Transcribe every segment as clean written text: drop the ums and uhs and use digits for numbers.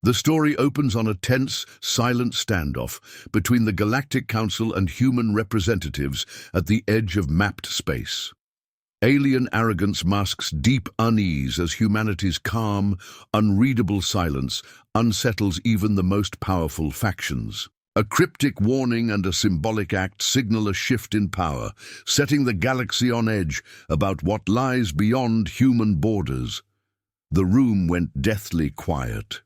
The story opens on a tense, silent standoff between the Galactic Council and human representatives at the edge of mapped space. Alien arrogance masks deep unease as humanity's calm, unreadable silence unsettles even the most powerful factions. A cryptic warning and a symbolic act signal a shift in power, setting the galaxy on edge about what lies beyond human borders. The room went deathly quiet.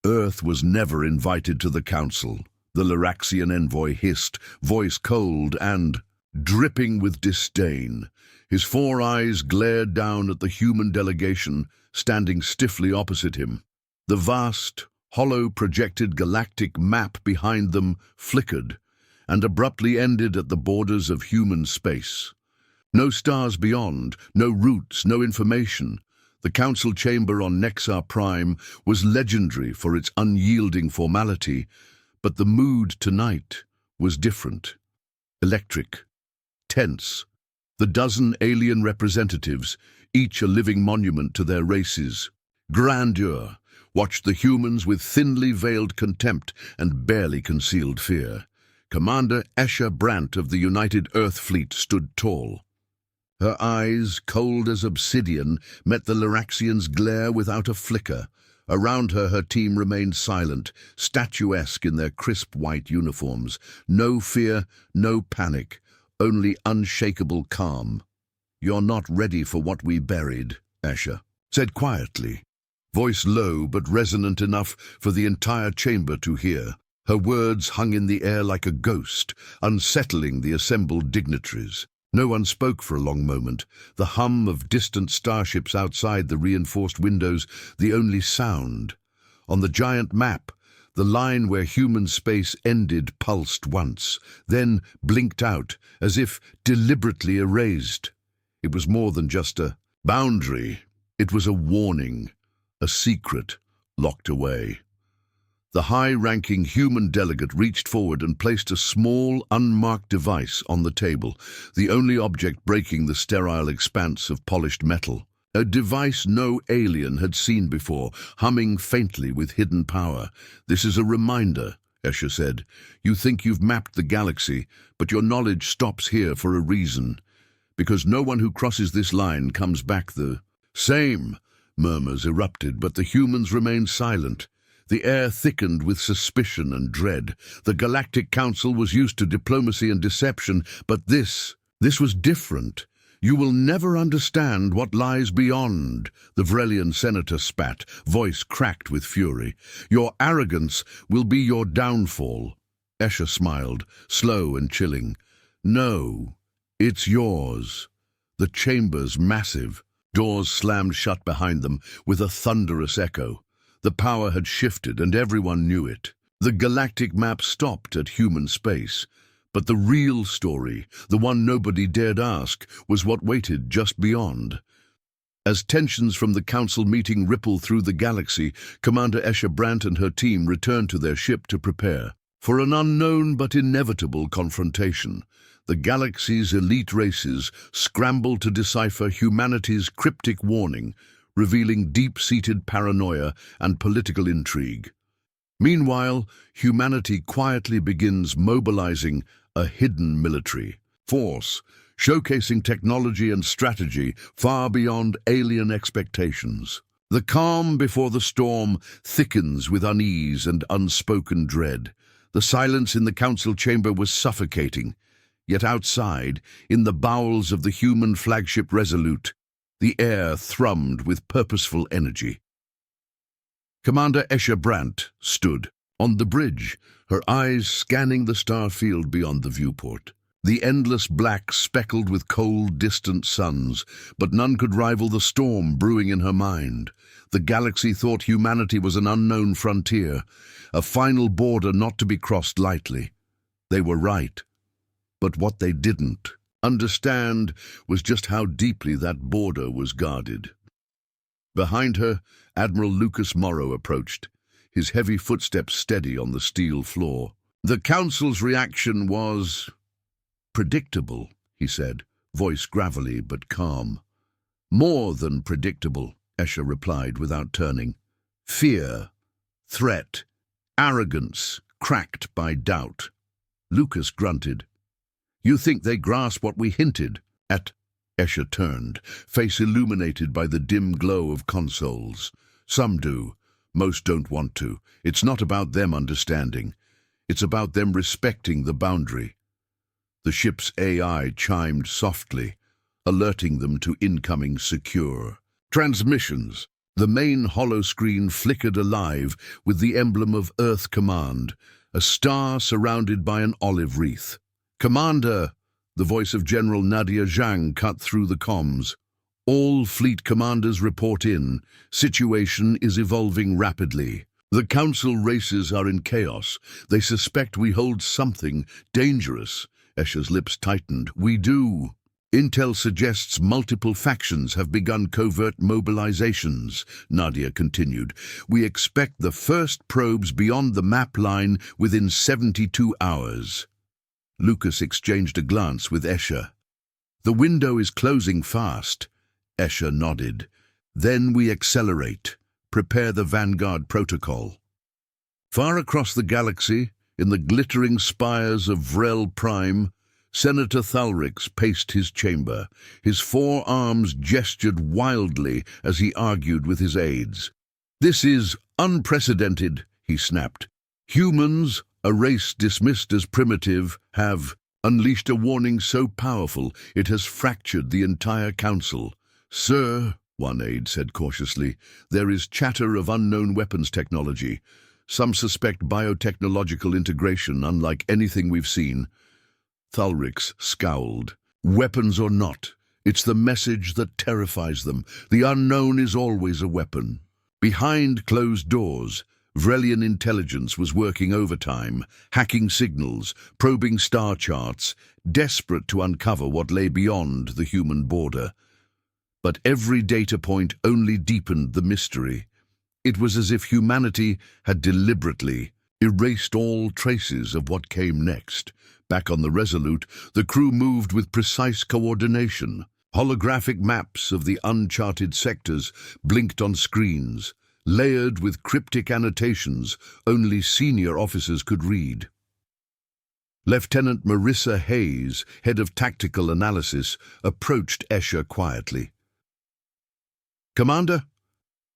Earth was never invited to the council, the Laraxian envoy hissed, voice cold and dripping with disdain. His four eyes glared down at the human delegation standing stiffly opposite him. The vast, hollow projected galactic map behind them flickered and abruptly ended at the borders of human space. No stars beyond, no routes, no information. The council chamber on Nexar Prime was legendary for its unyielding formality, but the mood tonight was different. Electric, tense. The dozen alien representatives, each a living monument to their races. Grandeur watched the humans with thinly veiled contempt and barely concealed fear. Commander Escher Brandt of the United Earth Fleet stood tall. Her eyes, cold as obsidian, met the Laraxian's glare without a flicker. Around her, her team remained silent, statuesque in their crisp white uniforms. No fear, no panic, only unshakable calm. "You're not ready for what we buried," Escher said quietly, voice low but resonant enough for the entire chamber to hear. Her words hung in the air like a ghost, unsettling the assembled dignitaries. No one spoke for a long moment, the hum of distant starships outside the reinforced windows the only sound. On the giant map, the line where human space ended pulsed once, then blinked out, as if deliberately erased. It was more than just a boundary. It was a warning, a secret locked away. The high-ranking human delegate reached forward and placed a small, unmarked device on the table, the only object breaking the sterile expanse of polished metal. A device no alien had seen before, humming faintly with hidden power. "This is a reminder," Escher said. "You think you've mapped the galaxy, but your knowledge stops here for a reason. Because no one who crosses this line comes back the same." Murmurs erupted, but the humans remained silent. The air thickened with suspicion and dread. The Galactic Council was used to diplomacy and deception, but this was different. "You will never understand what lies beyond," the Vrelian senator spat, voice cracked with fury. "Your arrogance will be your downfall." Escher smiled, slow and chilling. "No, it's yours." The chamber's massive. Doors slammed shut behind them with a thunderous echo. The power had shifted, and everyone knew it. The galactic map stopped at human space. But the real story, the one nobody dared ask, was what waited just beyond. As tensions from the council meeting rippled through the galaxy, Commander Escher Brandt and her team returned to their ship to prepare for an unknown but inevitable confrontation. The galaxy's elite races scrambled to decipher humanity's cryptic warning, revealing deep-seated paranoia and political intrigue. Meanwhile, humanity quietly begins mobilizing a hidden military force, showcasing technology and strategy far beyond alien expectations. The calm before the storm thickens with unease and unspoken dread. The silence in the council chamber was suffocating, yet outside, in the bowels of the human flagship Resolute, the air thrummed with purposeful energy. Commander Escher Brandt stood on the bridge, her eyes scanning the star field beyond the viewport. The endless black speckled with cold, distant suns, but none could rival the storm brewing in her mind. The galaxy thought humanity was an unknown frontier, a final border not to be crossed lightly. They were right. But what they didn't understand was just how deeply that border was guarded. Behind her, Admiral Lucas Morrow approached, his heavy footsteps steady on the steel floor. The Council's reaction was predictable, he said, voice gravelly but calm. More than predictable, Escher replied without turning. Fear. threat, arrogance cracked by doubt. Lucas grunted. You think they grasp what we hinted at? Escher turned, face illuminated by the dim glow of consoles. Some do. Most don't want to. It's not about them understanding. It's about them respecting the boundary. The ship's AI chimed softly, alerting them to incoming secure transmissions. The main holoscreen flickered alive with the emblem of Earth Command, a star surrounded by an olive wreath. Commander, the voice of General Nadia Zhang cut through the comms. All fleet commanders report in. Situation is evolving rapidly. The Council races are in chaos. They suspect we hold something dangerous. Escher's lips tightened. We do. Intel suggests multiple factions have begun covert mobilizations, Nadia continued. We expect the first probes beyond the map line within 72 hours. Lucas exchanged a glance with Escher. The window is closing fast. Escher nodded. Then we accelerate. Prepare the Vanguard protocol. Far across the galaxy, in the glittering spires of Vrel Prime, Senator Thalrix paced his chamber. His forearms gestured wildly as he argued with his aides. This is unprecedented, he snapped. Humans, a race dismissed as primitive, have unleashed a warning so powerful it has fractured the entire council. Sir, one aide said cautiously, there is chatter of unknown weapons technology. Some suspect biotechnological integration unlike anything we've seen. Thalrix scowled. Weapons or not, it's the message that terrifies them. The unknown is always a weapon. Behind closed doors, Vrelian intelligence was working overtime, hacking signals, probing star charts, desperate to uncover what lay beyond the human border. But every data point only deepened the mystery. It was as if humanity had deliberately erased all traces of what came next. Back on the Resolute, the crew moved with precise coordination. Holographic maps of the uncharted sectors blinked on screens, layered with cryptic annotations only senior officers could read. Lieutenant Marissa Hayes, head of tactical analysis, approached Escher quietly. Commander,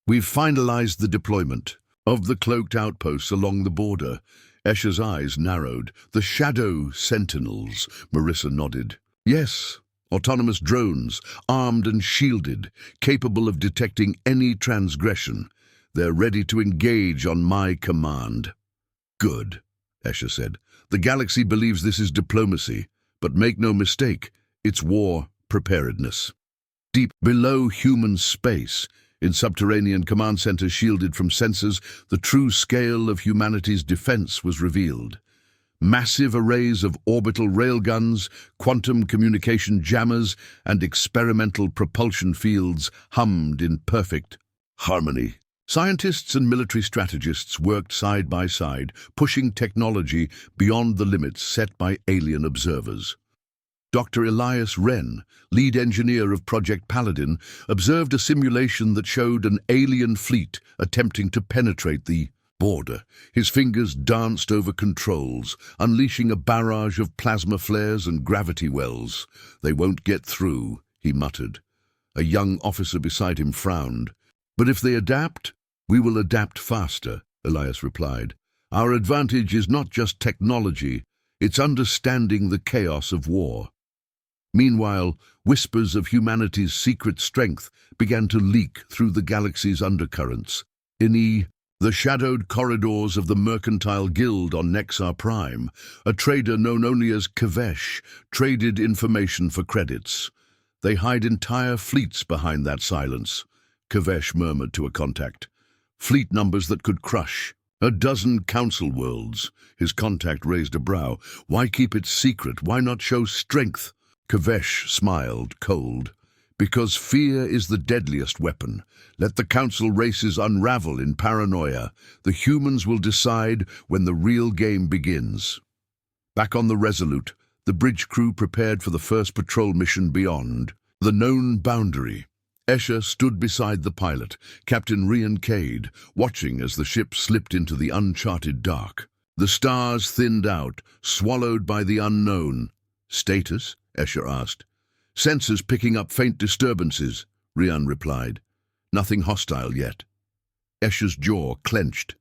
we've finalized the deployment of the cloaked outposts along the border. Escher's eyes narrowed. The Shadow Sentinels, Marissa nodded. Yes, autonomous drones, armed and shielded, capable of detecting any transgression. They're ready to engage on my command. Good, Escher said. The galaxy believes this is diplomacy, but make no mistake, it's war preparedness. Deep below human space, in subterranean command centers shielded from sensors, the true scale of humanity's defense was revealed. Massive arrays of orbital railguns, quantum communication jammers, and experimental propulsion fields hummed in perfect harmony. Scientists and military strategists worked side by side, pushing technology beyond the limits set by alien observers. Dr. Elias Wren, lead engineer of Project Paladin, observed a simulation that showed an alien fleet attempting to penetrate the border. His fingers danced over controls, unleashing a barrage of plasma flares and gravity wells. They won't get through, he muttered. A young officer beside him frowned. But if they adapt, we will adapt faster, Elias replied. Our advantage is not just technology, it's understanding the chaos of war. Meanwhile, whispers of humanity's secret strength began to leak through the galaxy's undercurrents. In the shadowed corridors of the Mercantile Guild on Nexar Prime, a trader known only as Kvesh traded information for credits. They hide entire fleets behind that silence, Kvesh murmured to a contact. Fleet numbers that could crush 12 council worlds. His contact raised a brow. Why keep it secret? Why not show strength? Kvesh smiled, cold. Because fear is the deadliest weapon. Let the council races unravel in paranoia. The humans will decide when the real game begins. Back on the Resolute, the bridge crew prepared for the first patrol mission beyond the known boundary. Escher stood beside the pilot, Captain Rian Cade, watching as the ship slipped into the uncharted dark. The stars thinned out, swallowed by the unknown. "Status?" Escher asked. "Sensors picking up faint disturbances," Rian replied. "Nothing hostile yet." Escher's jaw clenched.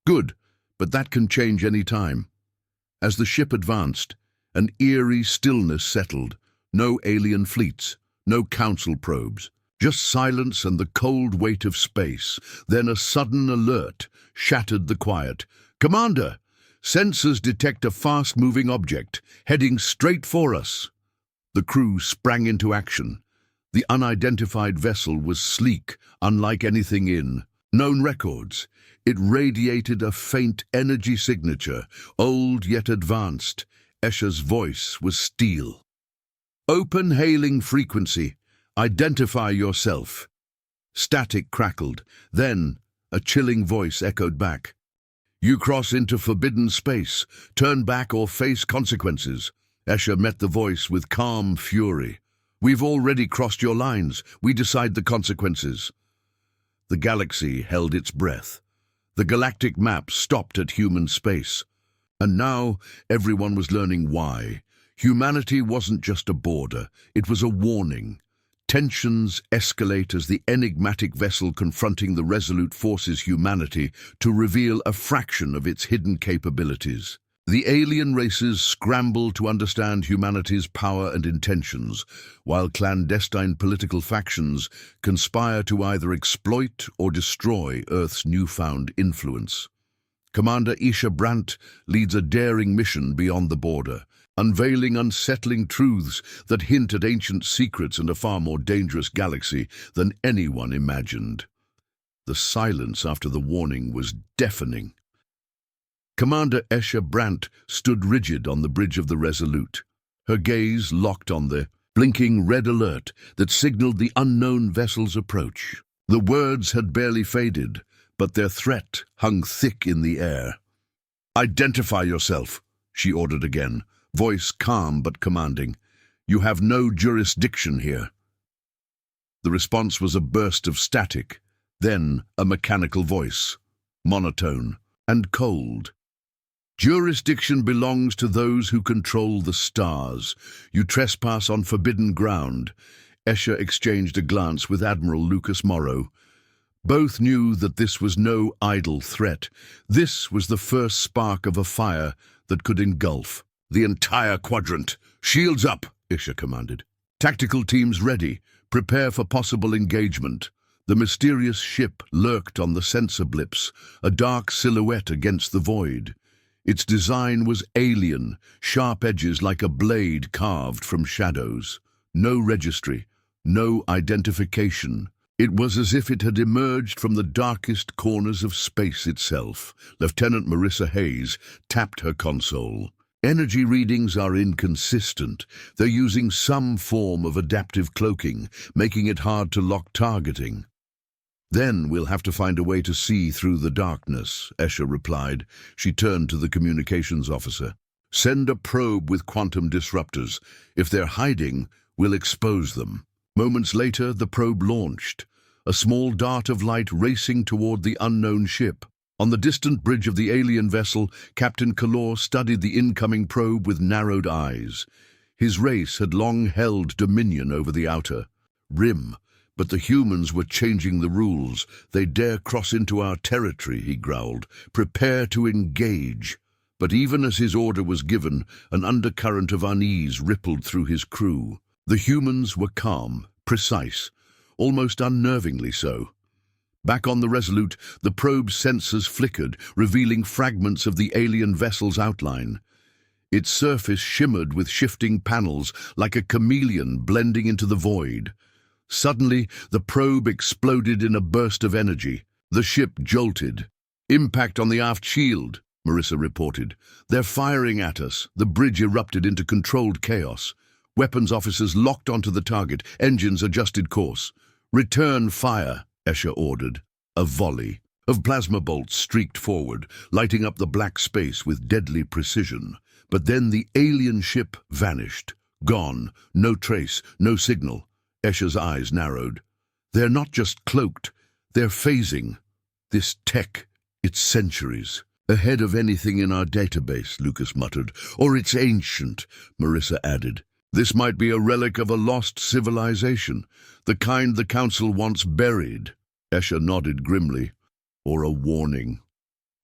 "Good, but that can change any time." As the ship advanced, an eerie stillness settled. No alien fleets, no council probes. Just silence and the cold weight of space. Then a sudden alert shattered the quiet. "Commander! Sensors detect a fast-moving object, heading straight for us." The crew sprang into action. The unidentified vessel was sleek, unlike anything in known records. It radiated a faint energy signature, old yet advanced. Escher's voice was steel. "Open hailing frequency. Identify yourself." Static crackled. Then a chilling voice echoed back. "You cross into forbidden space. Turn back or face consequences." Escher met the voice with calm fury. "We've already crossed your lines. We decide the consequences." The galaxy held its breath. The galactic map stopped at human space. And now everyone was learning why. Humanity wasn't just a border, it was a warning. Tensions escalate as the enigmatic vessel confronting the Resolute forces humanity to reveal a fraction of its hidden capabilities. The alien races scramble to understand humanity's power and intentions, while clandestine political factions conspire to either exploit or destroy Earth's newfound influence. Commander Isha Brandt leads a daring mission beyond the border, unveiling unsettling truths that hint at ancient secrets and a far more dangerous galaxy than anyone imagined. The silence after the warning was deafening. Commander Isha Brandt stood rigid on the bridge of the Resolute, her gaze locked on the blinking red alert that signaled the unknown vessel's approach. The words had barely faded, but their threat hung thick in the air. "Identify yourself," she ordered again, voice calm but commanding. "You have no jurisdiction here." The response was a burst of static, then a mechanical voice, monotone and cold. "Jurisdiction belongs to those who control the stars. You trespass on forbidden ground." Escher exchanged a glance with Admiral Lucas Morrow. Both knew that this was no idle threat. This was the first spark of a fire that could engulf the entire quadrant. "Shields up," Isha commanded. "Tactical teams ready. Prepare for possible engagement." The mysterious ship lurked on the sensor blips, a dark silhouette against the void. Its design was alien, sharp edges like a blade carved from shadows. No registry, no identification. It was as if it had emerged from the darkest corners of space itself. Lieutenant Marissa Hayes tapped her console. "Energy readings are inconsistent. They're using some form of adaptive cloaking, making it hard to lock targeting." "Then we'll have to find a way to see through the darkness," Escher replied. She turned to the communications officer. "Send a probe with quantum disruptors. If they're hiding, we'll expose them." Moments later, the probe launched, a small dart of light racing toward the unknown ship. On the distant bridge of the alien vessel, Captain Kalor studied the incoming probe with narrowed eyes. His race had long held dominion over the outer rim, but the humans were changing the rules. "They dare cross into our territory," he growled. "Prepare to engage." But even as his order was given, an undercurrent of unease rippled through his crew. The humans were calm, precise, almost unnervingly so. Back on the Resolute, the probe's sensors flickered, revealing fragments of the alien vessel's outline. Its surface shimmered with shifting panels, like a chameleon blending into the void. Suddenly, the probe exploded in a burst of energy. The ship jolted. "Impact on the aft shield," Marissa reported. "They're firing at us." The bridge erupted into controlled chaos. Weapons officers locked onto the target, engines adjusted course. "Return fire," Escher ordered. A volley of plasma bolts streaked forward, lighting up the black space with deadly precision. But then the alien ship vanished. Gone. No trace, no signal. Escher's eyes narrowed. They're not just cloaked, they're phasing. This tech, it's centuries ahead of anything in our database, Lucas muttered. Or it's ancient, Marissa added. This might be a relic of a lost civilization, the kind the Council once buried. Escher nodded grimly. Or a warning.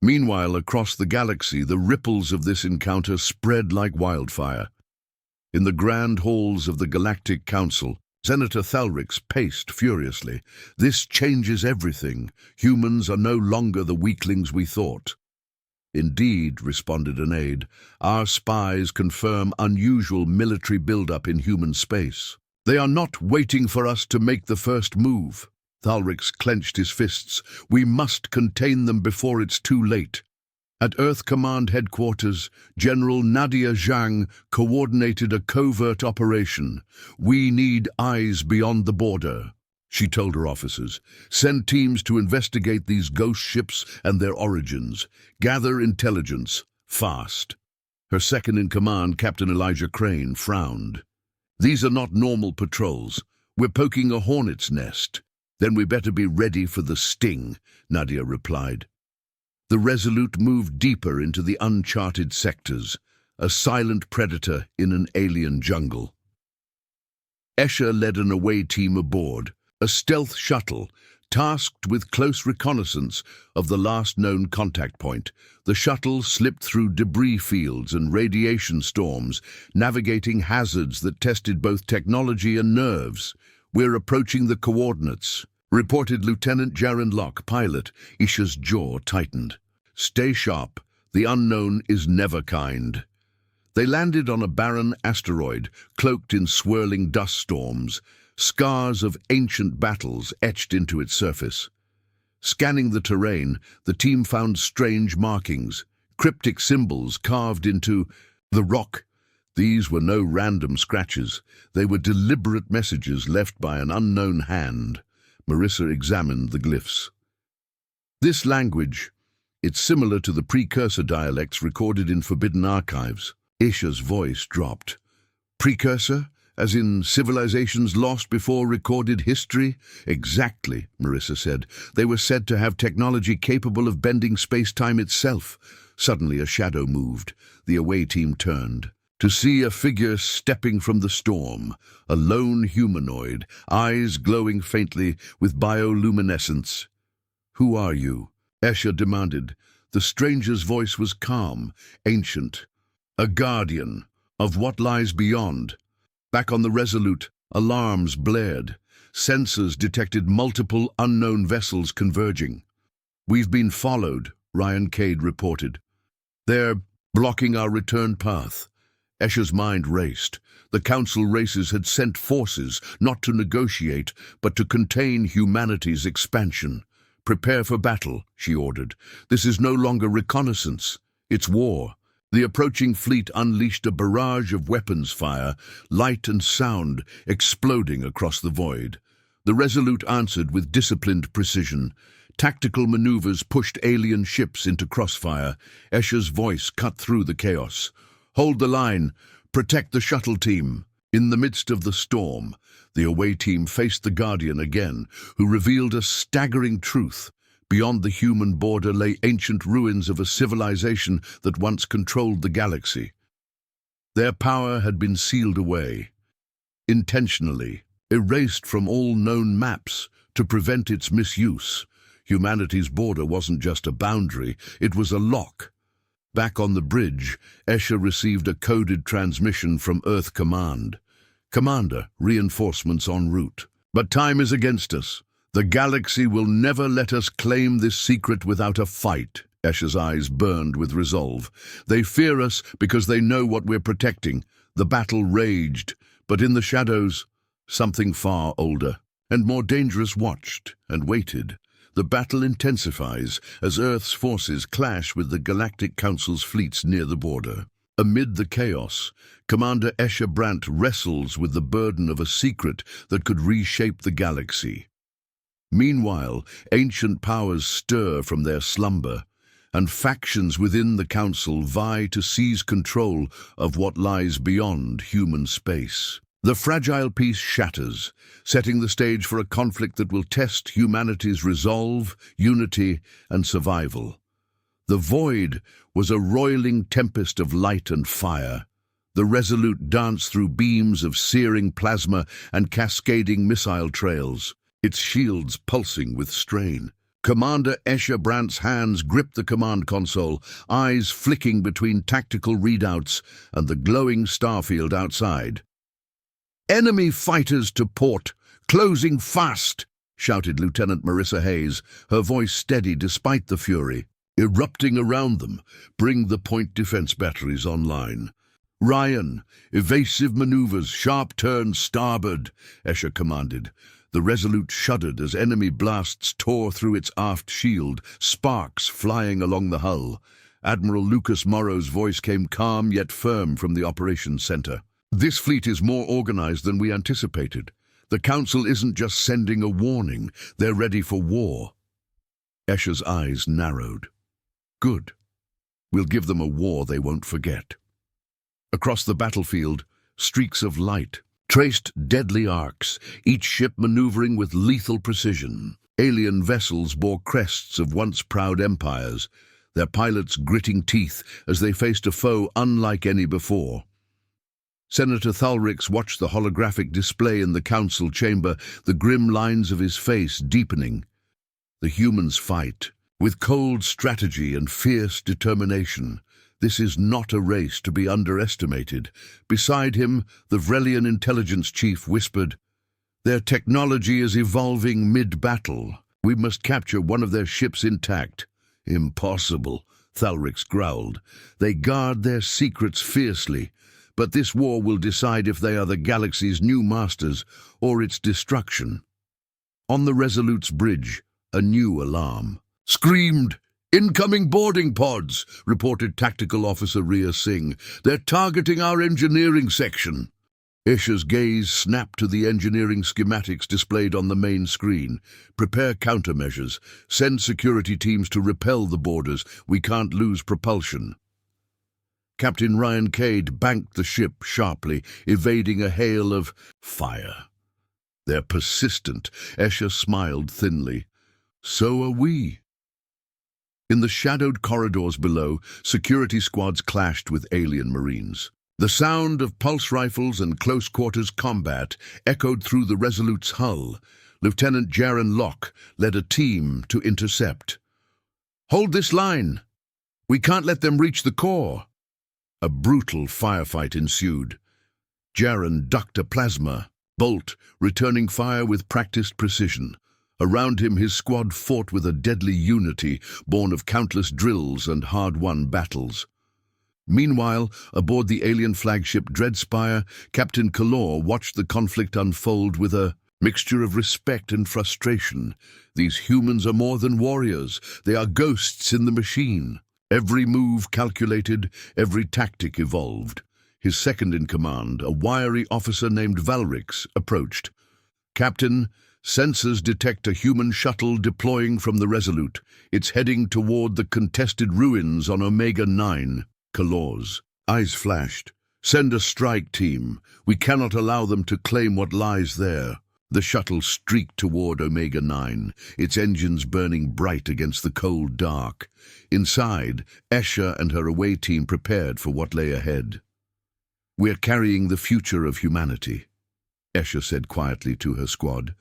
Meanwhile, across the galaxy, the ripples of this encounter spread like wildfire. In the grand halls of the Galactic Council, Senator Thalrix paced furiously. This changes everything. Humans are no longer the weaklings we thought. Indeed, responded an aide, our spies confirm unusual military buildup in human space. They are not waiting for us to make the first move. Thalrix clenched his fists. We must contain them before it's too late. At Earth Command Headquarters, General Nadia Zhang coordinated a covert operation. We need eyes beyond the border, she told her officers. Send teams to investigate these ghost ships and their origins. Gather intelligence, fast. Her second-in-command, Captain Elijah Crane, frowned. These are not normal patrols. We're poking a hornet's nest. Then we better be ready for the sting, Nadia replied. The Resolute moved deeper into the uncharted sectors, a silent predator in an alien jungle. Escher led an away team aboard, a stealth shuttle, tasked with close reconnaissance of the last known contact point. The shuttle slipped through debris fields and radiation storms, navigating hazards that tested both technology and nerves. We're approaching the coordinates, reported Lieutenant Jaron Locke, pilot. Isha's jaw tightened. Stay sharp. The unknown is never kind. They landed on a barren asteroid, cloaked in swirling dust storms, scars of ancient battles etched into its surface. Scanning the terrain, the team found strange markings, cryptic symbols carved into the rock. These were no random scratches. They were deliberate messages left by an unknown hand. Marissa examined the glyphs. This language, it's similar to the precursor dialects recorded in forbidden archives. Isha's voice dropped. Precursor? As in civilizations lost before recorded history? Exactly, Marissa said. They were said to have technology capable of bending space-time itself. Suddenly a shadow moved. The away team turned to see a figure stepping from the storm, a lone humanoid, eyes glowing faintly with bioluminescence. Who are you? Escher demanded. The stranger's voice was calm, ancient. A guardian of what lies beyond. Back on the Resolute, alarms blared. Sensors detected multiple unknown vessels converging. We've been followed, Ryan Cade reported. They're blocking our return path. Escher's mind raced. The Council races had sent forces not to negotiate, but to contain humanity's expansion. Prepare for battle, she ordered. This is no longer reconnaissance. It's war. The approaching fleet unleashed a barrage of weapons fire, light and sound exploding across the void. The Resolute answered with disciplined precision. Tactical maneuvers pushed alien ships into crossfire. Escher's voice cut through the chaos. Hold the line. Protect the shuttle team. In the midst of the storm, the away team faced the Guardian again, who revealed a staggering truth. Beyond the human border lay ancient ruins of a civilization that once controlled the galaxy. Their power had been sealed away, intentionally, erased from all known maps to prevent its misuse. Humanity's border wasn't just a boundary, it was a lock. Back on the bridge, Escher received a coded transmission from Earth Command. Commander, reinforcements en route. But time is against us. The galaxy will never let us claim this secret without a fight. Escher's eyes burned with resolve. They fear us because they know what we're protecting. The battle raged, but in the shadows, something far older and more dangerous watched and waited. The battle intensifies as Earth's forces clash with the Galactic Council's fleets near the border. Amid the chaos, Commander Escher Brandt wrestles with the burden of a secret that could reshape the galaxy. Meanwhile, ancient powers stir from their slumber, and factions within the Council vie to seize control of what lies beyond human space. The fragile piece shatters, setting the stage for a conflict that will test humanity's resolve, unity, and survival. The void was a roiling tempest of light and fire. The Resolute danced through beams of searing plasma and cascading missile trails, its shields pulsing with strain. Commander Escher Brandt's hands gripped the command console, eyes flicking between tactical readouts and the glowing starfield outside. "Enemy fighters to port, closing fast!" shouted Lieutenant Marissa Hayes, her voice steady despite the fury. "Erupting around them, bring the point defense batteries online." "Ryan, evasive maneuvers, sharp turn starboard," Escher commanded. The Resolute shuddered as enemy blasts tore through its aft shield, sparks flying along the hull. Admiral Lucas Morrow's voice came calm yet firm from the operations center. "This fleet is more organized than we anticipated. The Council isn't just sending a warning, they're ready for war." Escher's eyes narrowed. "Good. We'll give them a war they won't forget." Across the battlefield, streaks of light traced deadly arcs, each ship maneuvering with lethal precision. Alien vessels bore crests of once proud empires, their pilots gritting teeth as they faced a foe unlike any before. Senator Thalrix watched the holographic display in the council chamber, the grim lines of his face deepening. The humans fight, with cold strategy and fierce determination. This is not a race to be underestimated. Beside him, the Vrelian intelligence chief whispered, "Their technology is evolving mid-battle. We must capture one of their ships intact." "Impossible," Thalrix growled. "They guard their secrets fiercely. But this war will decide if they are the galaxy's new masters or its destruction." On the Resolute's bridge, a new alarm screamed. "Incoming boarding pods," reported Tactical Officer Ria Singh. "They're targeting our engineering section." Escher's gaze snapped to the engineering schematics displayed on the main screen. "Prepare countermeasures. Send security teams to repel the boarders. We can't lose propulsion." Captain Ryan Cade banked the ship sharply, evading a hail of fire. "They're persistent," Escher smiled thinly. "So are we." In the shadowed corridors below, security squads clashed with alien Marines. The sound of pulse rifles and close-quarters combat echoed through the Resolute's hull. Lieutenant Jaron Locke led a team to intercept. "Hold this line! We can't let them reach the core!" A brutal firefight ensued. Jaron ducked a plasma bolt, returning fire with practiced precision. Around him, his squad fought with a deadly unity born of countless drills and hard-won battles. Meanwhile, aboard the alien flagship Dreadspire, Captain Kalor watched the conflict unfold with a mixture of respect and frustration. These humans are more than warriors. They are ghosts in the machine. Every move calculated, every tactic evolved. His second-in-command, a wiry officer named Valrix, approached. "Captain, sensors detect a human shuttle deploying from the Resolute. It's heading toward the contested ruins on Omega-9. Kalor's eyes flashed. "Send a strike team. We cannot allow them to claim what lies there." The shuttle streaked toward Omega-9, its engines burning bright against the cold dark. Inside, Escher and her away team prepared for what lay ahead. "We're carrying the future of humanity," Escher said quietly to her squad.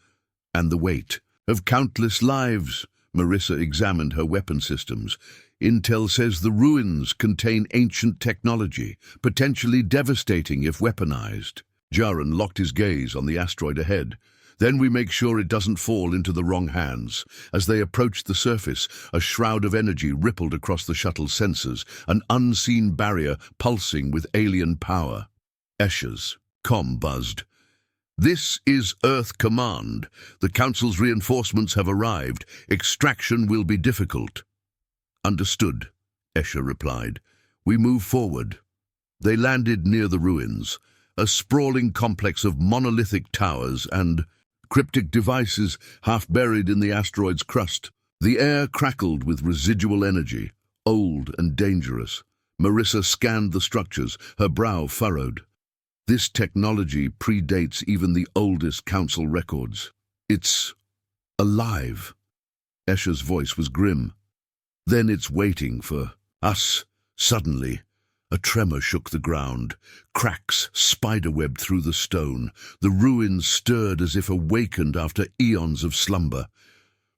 "And the weight of countless lives." Marissa examined her weapon systems. "Intel says the ruins contain ancient technology, potentially devastating if weaponized." Jaron locked his gaze on the asteroid ahead. "Then we make sure it doesn't fall into the wrong hands." As they approached the surface, a shroud of energy rippled across the shuttle's sensors, an unseen barrier pulsing with alien power. Escher's comm buzzed. "This is Earth Command. The Council's reinforcements have arrived. Extraction will be difficult." "Understood," Escher replied. "We move forward." They landed near the ruins, a sprawling complex of monolithic towers and cryptic devices half buried in the asteroid's crust. The air crackled with residual energy, old and dangerous. Marissa scanned the structures, her brow furrowed. This technology predates even the oldest council records. It's alive. Escher's voice was grim. Then it's waiting for us. Suddenly, a tremor shook the ground. Cracks spiderwebbed through the stone. The ruins stirred as if awakened after eons of slumber.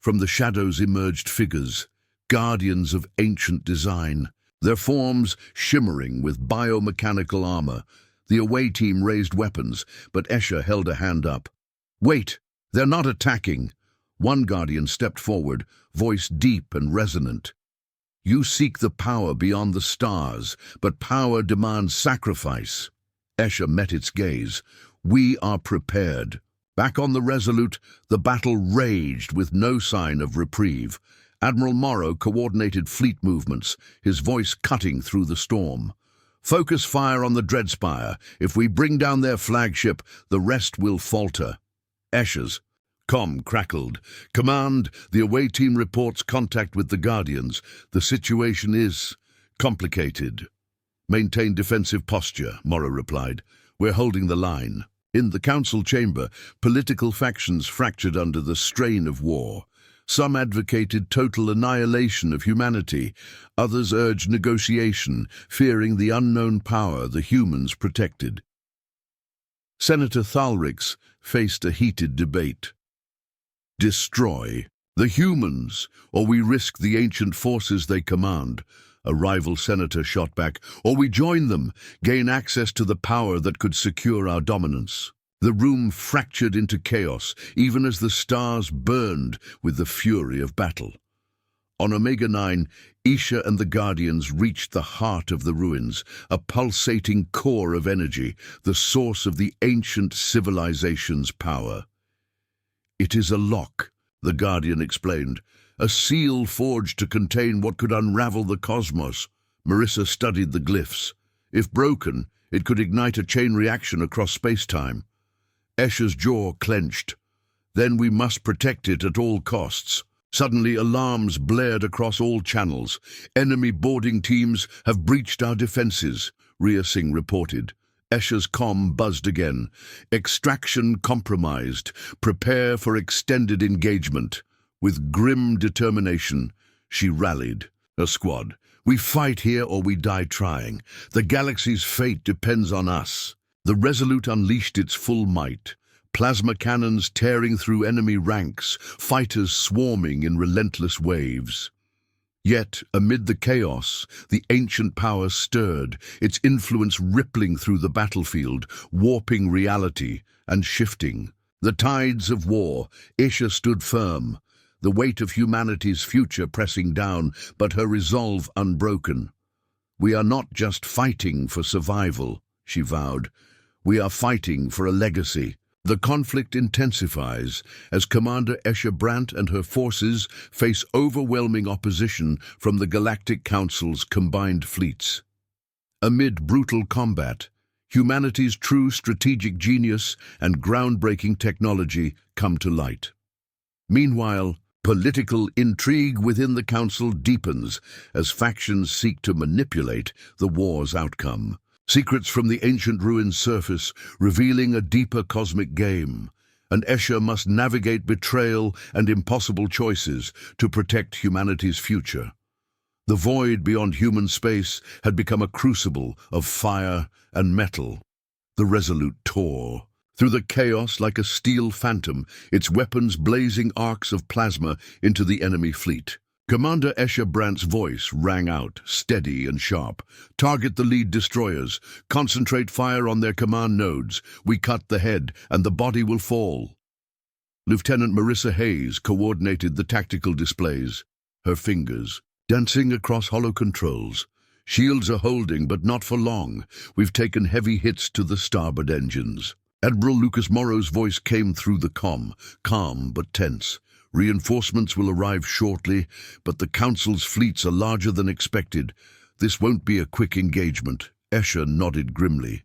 From the shadows emerged figures, guardians of ancient design, their forms shimmering with biomechanical armor. The away team raised weapons, but Escher held a hand up. "Wait! They're not attacking!" One guardian stepped forward, voice deep and resonant. "You seek the power beyond the stars, but power demands sacrifice." Escher met its gaze. "We are prepared." Back on the Resolute, the battle raged with no sign of reprieve. Admiral Morrow coordinated fleet movements, his voice cutting through the storm. "Focus fire on the Dreadspire. If we bring down their flagship, the rest will falter." Escher's comm crackled. "Command, the away team reports contact with the Guardians. The situation is complicated." "Maintain defensive posture," Morrow replied. "We're holding the line." In the council chamber, political factions fractured under the strain of war. Some advocated total annihilation of humanity. Others urged negotiation, fearing the unknown power the humans protected. Senator Thalrix faced a heated debate. Destroy the humans, or we risk the ancient forces they command. A rival senator shot back, or we join them, gain access to the power that could secure our dominance. The room fractured into chaos, even as the stars burned with the fury of battle. On Omega-9, Isha and the Guardians reached the heart of the ruins, a pulsating core of energy, the source of the ancient civilization's power. "It is a lock," the Guardian explained, "a seal forged to contain what could unravel the cosmos." Marissa studied the glyphs. If broken, it could ignite a chain reaction across space-time. Escher's jaw clenched. "Then we must protect it at all costs." Suddenly, alarms blared across all channels. "Enemy boarding teams have breached our defenses," Rhea Singh reported. Escher's comm buzzed again. "Extraction compromised. Prepare for extended engagement." With grim determination, she rallied her squad. "We fight here or we die trying. The galaxy's fate depends on us." The Resolute unleashed its full might. Plasma cannons tearing through enemy ranks, fighters swarming in relentless waves. Yet, amid the chaos, the ancient power stirred, its influence rippling through the battlefield, warping reality and shifting. The tides of war, Isha stood firm, the weight of humanity's future pressing down, but her resolve unbroken. "We are not just fighting for survival," she vowed. "We are fighting for a legacy." The conflict intensifies as Commander Escher Brandt and her forces face overwhelming opposition from the Galactic Council's combined fleets. Amid brutal combat, humanity's true strategic genius and groundbreaking technology come to light. Meanwhile, political intrigue within the Council deepens as factions seek to manipulate the war's outcome. Secrets from the ancient ruins surface, revealing a deeper cosmic game, and Escher must navigate betrayal and impossible choices to protect humanity's future. The void beyond human space had become a crucible of fire and metal. The Resolute tore through the chaos like a steel phantom, its weapons blazing arcs of plasma into the enemy fleet. Commander Escher Brandt's voice rang out, steady and sharp. "Target the lead destroyers. Concentrate fire on their command nodes. We cut the head, and the body will fall." Lieutenant Marissa Hayes coordinated the tactical displays, her fingers dancing across hollow controls. "Shields are holding, but not for long. We've taken heavy hits to the starboard engines." Admiral Lucas Morrow's voice came through the comm, calm but tense. "Reinforcements will arrive shortly, but the Council's fleets are larger than expected. This won't be a quick engagement." Escher nodded grimly.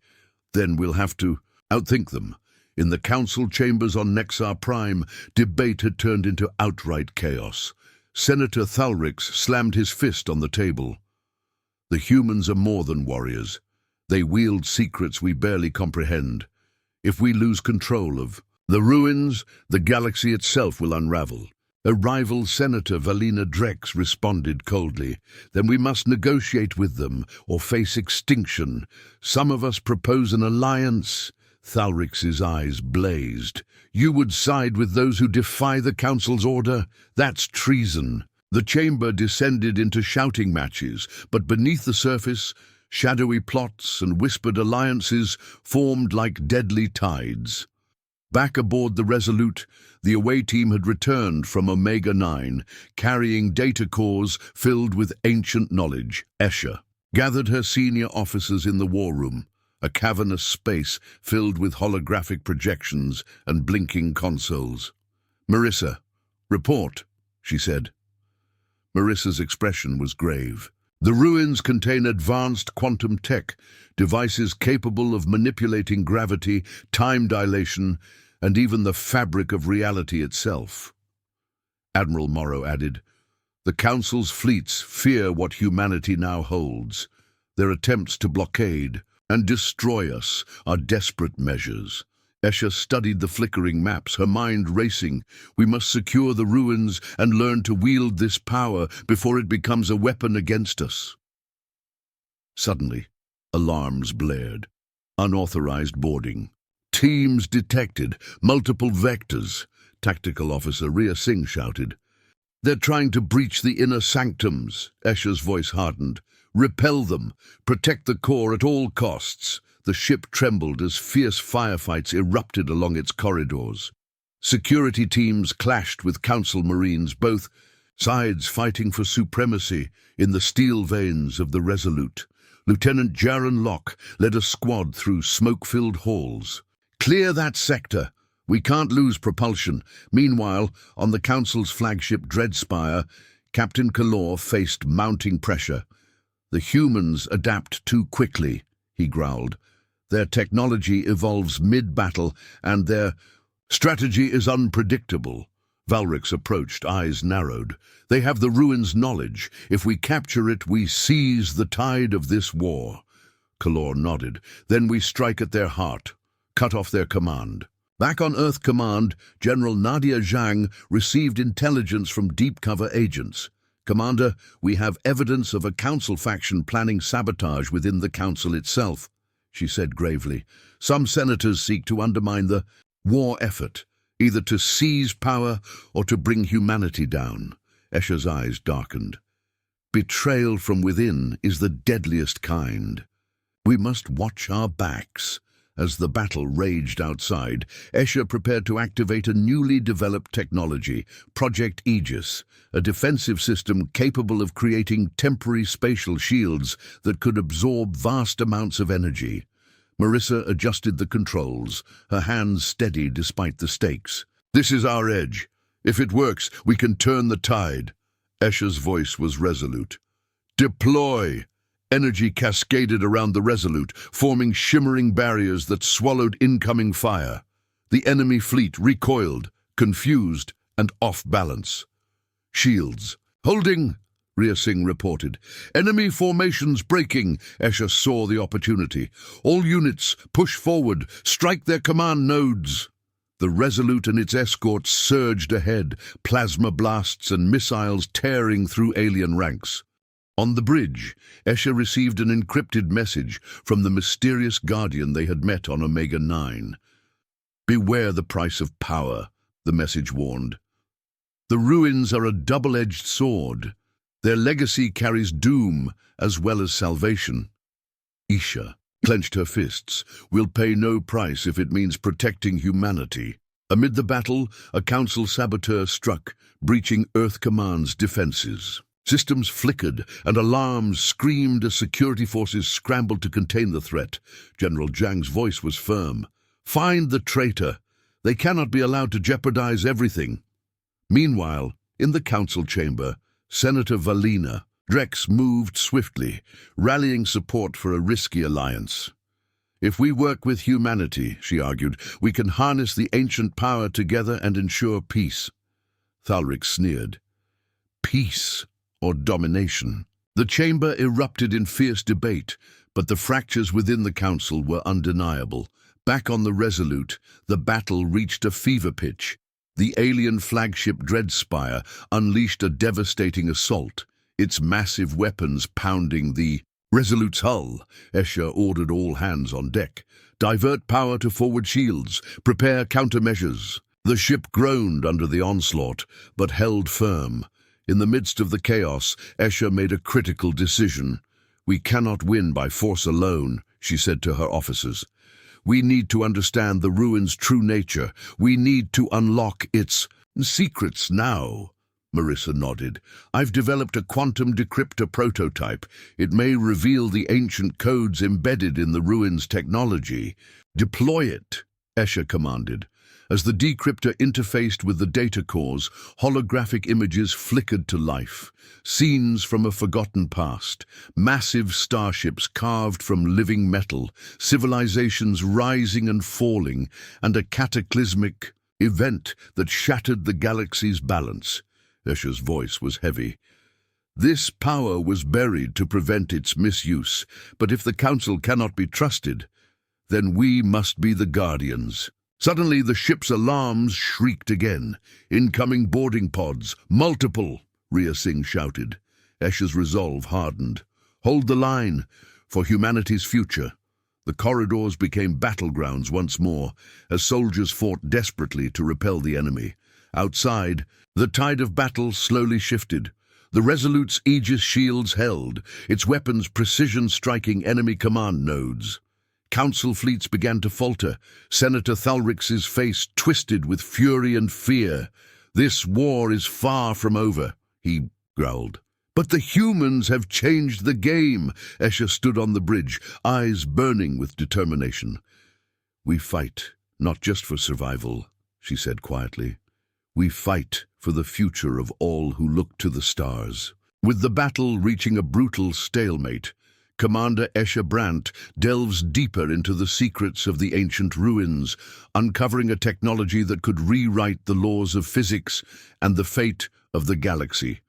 "Then we'll have to outthink them." In the Council chambers on Nexar Prime, debate had turned into outright chaos. Senator Thalrix slammed his fist on the table. "The humans are more than warriors. They wield secrets we barely comprehend. If we lose control of the ruins, the galaxy itself will unravel. A rival Senator Valina Drex responded coldly. Then we must negotiate with them or face extinction. Some of us propose an alliance. Thalrix's eyes blazed. You would side with those who defy the Council's order? That's treason. The chamber descended into shouting matches, but beneath the surface, shadowy plots and whispered alliances formed like deadly tides. Back aboard the Resolute, the away team had returned from Omega-9, carrying data cores filled with ancient knowledge. Escher gathered her senior officers in the war room, a cavernous space filled with holographic projections and blinking consoles. "Marissa, report," she said. Marissa's expression was grave. The ruins contain advanced quantum tech, devices capable of manipulating gravity, time dilation, and even the fabric of reality itself. Admiral Morrow added, "The Council's fleets fear what humanity now holds. Their attempts to blockade and destroy us are desperate measures." Escher studied the flickering maps, her mind racing. "We must secure the ruins and learn to wield this power before it becomes a weapon against us." Suddenly, alarms blared. Unauthorized boarding. Teams detected. Multiple vectors. Tactical Officer Rhea Singh shouted. "They're trying to breach the inner sanctums." Escher's voice hardened. "Repel them. Protect the core at all costs." The ship trembled as fierce firefights erupted along its corridors. Security teams clashed with Council Marines, both sides fighting for supremacy in the steel veins of the Resolute. Lieutenant Jaron Locke led a squad through smoke-filled halls. "Clear that sector. We can't lose propulsion." Meanwhile, on the Council's flagship Dreadspire, Captain Kalor faced mounting pressure. "The humans adapt too quickly," he growled. "Their technology evolves mid-battle, and their strategy is unpredictable." Valrix approached, eyes narrowed. "They have the ruins' knowledge. If we capture it, we seize the tide of this war." Kalor nodded. "Then we strike at their heart, cut off their command." Back on Earth Command, General Nadia Zhang received intelligence from deep cover agents. "Commander, we have evidence of a Council faction planning sabotage within the Council itself," she said gravely. "Some senators seek to undermine the war effort, either to seize power or to bring humanity down." Escher's eyes darkened. "Betrayal from within is the deadliest kind. We must watch our backs." As the battle raged outside, Escher prepared to activate a newly developed technology, Project Aegis, a defensive system capable of creating temporary spatial shields that could absorb vast amounts of energy. Marissa adjusted the controls, her hands steady despite the stakes. "This is our edge. If it works, we can turn the tide." Escher's voice was resolute. "Deploy!" Energy cascaded around the Resolute, forming shimmering barriers that swallowed incoming fire. The enemy fleet recoiled, confused and off balance. "Shields. Holding!" Rhea Singh reported. "Enemy formations breaking." Escher saw the opportunity. "All units, push forward. Strike their command nodes." The Resolute and its escorts surged ahead, plasma blasts and missiles tearing through alien ranks. On the bridge, Escher received an encrypted message from the mysterious guardian they had met on Omega-9. "Beware the price of power," the message warned. "The ruins are a double-edged sword. Their legacy carries doom as well as salvation." Isha clenched her fists. "We'll pay no price if it means protecting humanity." Amid the battle, a Council saboteur struck, breaching Earth Command's defenses. Systems flickered and alarms screamed as security forces scrambled to contain the threat. General Zhang's voice was firm. "Find the traitor. They cannot be allowed to jeopardize everything." Meanwhile, in the Council chamber, Senator Valina Drex moved swiftly, rallying support for a risky alliance. "If we work with humanity," she argued, "we can harness the ancient power together and ensure peace." Thalrix sneered. "Peace or domination?" The chamber erupted in fierce debate. But the fractures within the Council were undeniable. Back on the Resolute, the battle reached a fever pitch. The alien flagship Dreadspire unleashed a devastating assault, its massive weapons pounding the Resolute's hull. Escher ordered all hands on deck. Divert power to forward shields. Prepare countermeasures. The ship groaned under the onslaught, but held firm. In the midst of the chaos, Escher made a critical decision. "We cannot win by force alone," she said to her officers. "We need to understand the ruin's true nature. We need to unlock its secrets now." Marissa nodded. "I've developed a quantum decryptor prototype. It may reveal the ancient codes embedded in the ruin's technology." "Deploy it," Escher commanded. As the decryptor interfaced with the data cores, holographic images flickered to life. Scenes from a forgotten past, massive starships carved from living metal, civilizations rising and falling, and a cataclysmic event that shattered the galaxy's balance. Escher's voice was heavy. "This power was buried to prevent its misuse, but if the Council cannot be trusted, then we must be the guardians." Suddenly the ship's alarms shrieked again. "Incoming boarding pods, multiple!" Rhea Singh shouted. Escher's resolve hardened. "Hold the line, for humanity's future." The corridors became battlegrounds once more, as soldiers fought desperately to repel the enemy. Outside, the tide of battle slowly shifted. The Resolute's Aegis shields held, its weapons precision-striking enemy command nodes. Council fleets began to falter. Senator Thalrix's face twisted with fury and fear. "This war is far from over," he growled. "But the humans have changed the game." Escher stood on the bridge, eyes burning with determination. "We fight, not just for survival," she said quietly. "We fight for the future of all who look to the stars." With the battle reaching a brutal stalemate, Commander Escher Brandt delves deeper into the secrets of the ancient ruins, uncovering a technology that could rewrite the laws of physics and the fate of the galaxy.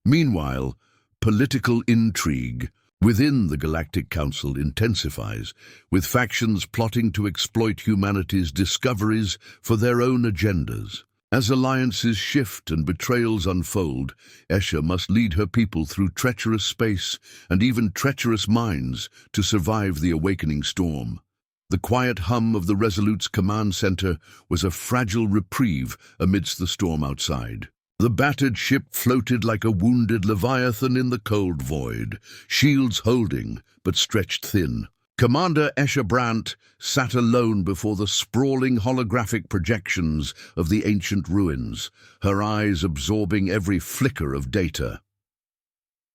Meanwhile, political intrigue within the Galactic Council intensifies, with factions plotting to exploit humanity's discoveries for their own agendas. As alliances shift and betrayals unfold, Escher must lead her people through treacherous space and even treacherous minds to survive the awakening storm. The quiet hum of the Resolute's command center was a fragile reprieve amidst the storm outside. The battered ship floated like a wounded leviathan in the cold void, shields holding but stretched thin. Commander Escher Brandt sat alone before the sprawling holographic projections of the ancient ruins, her eyes absorbing every flicker of data.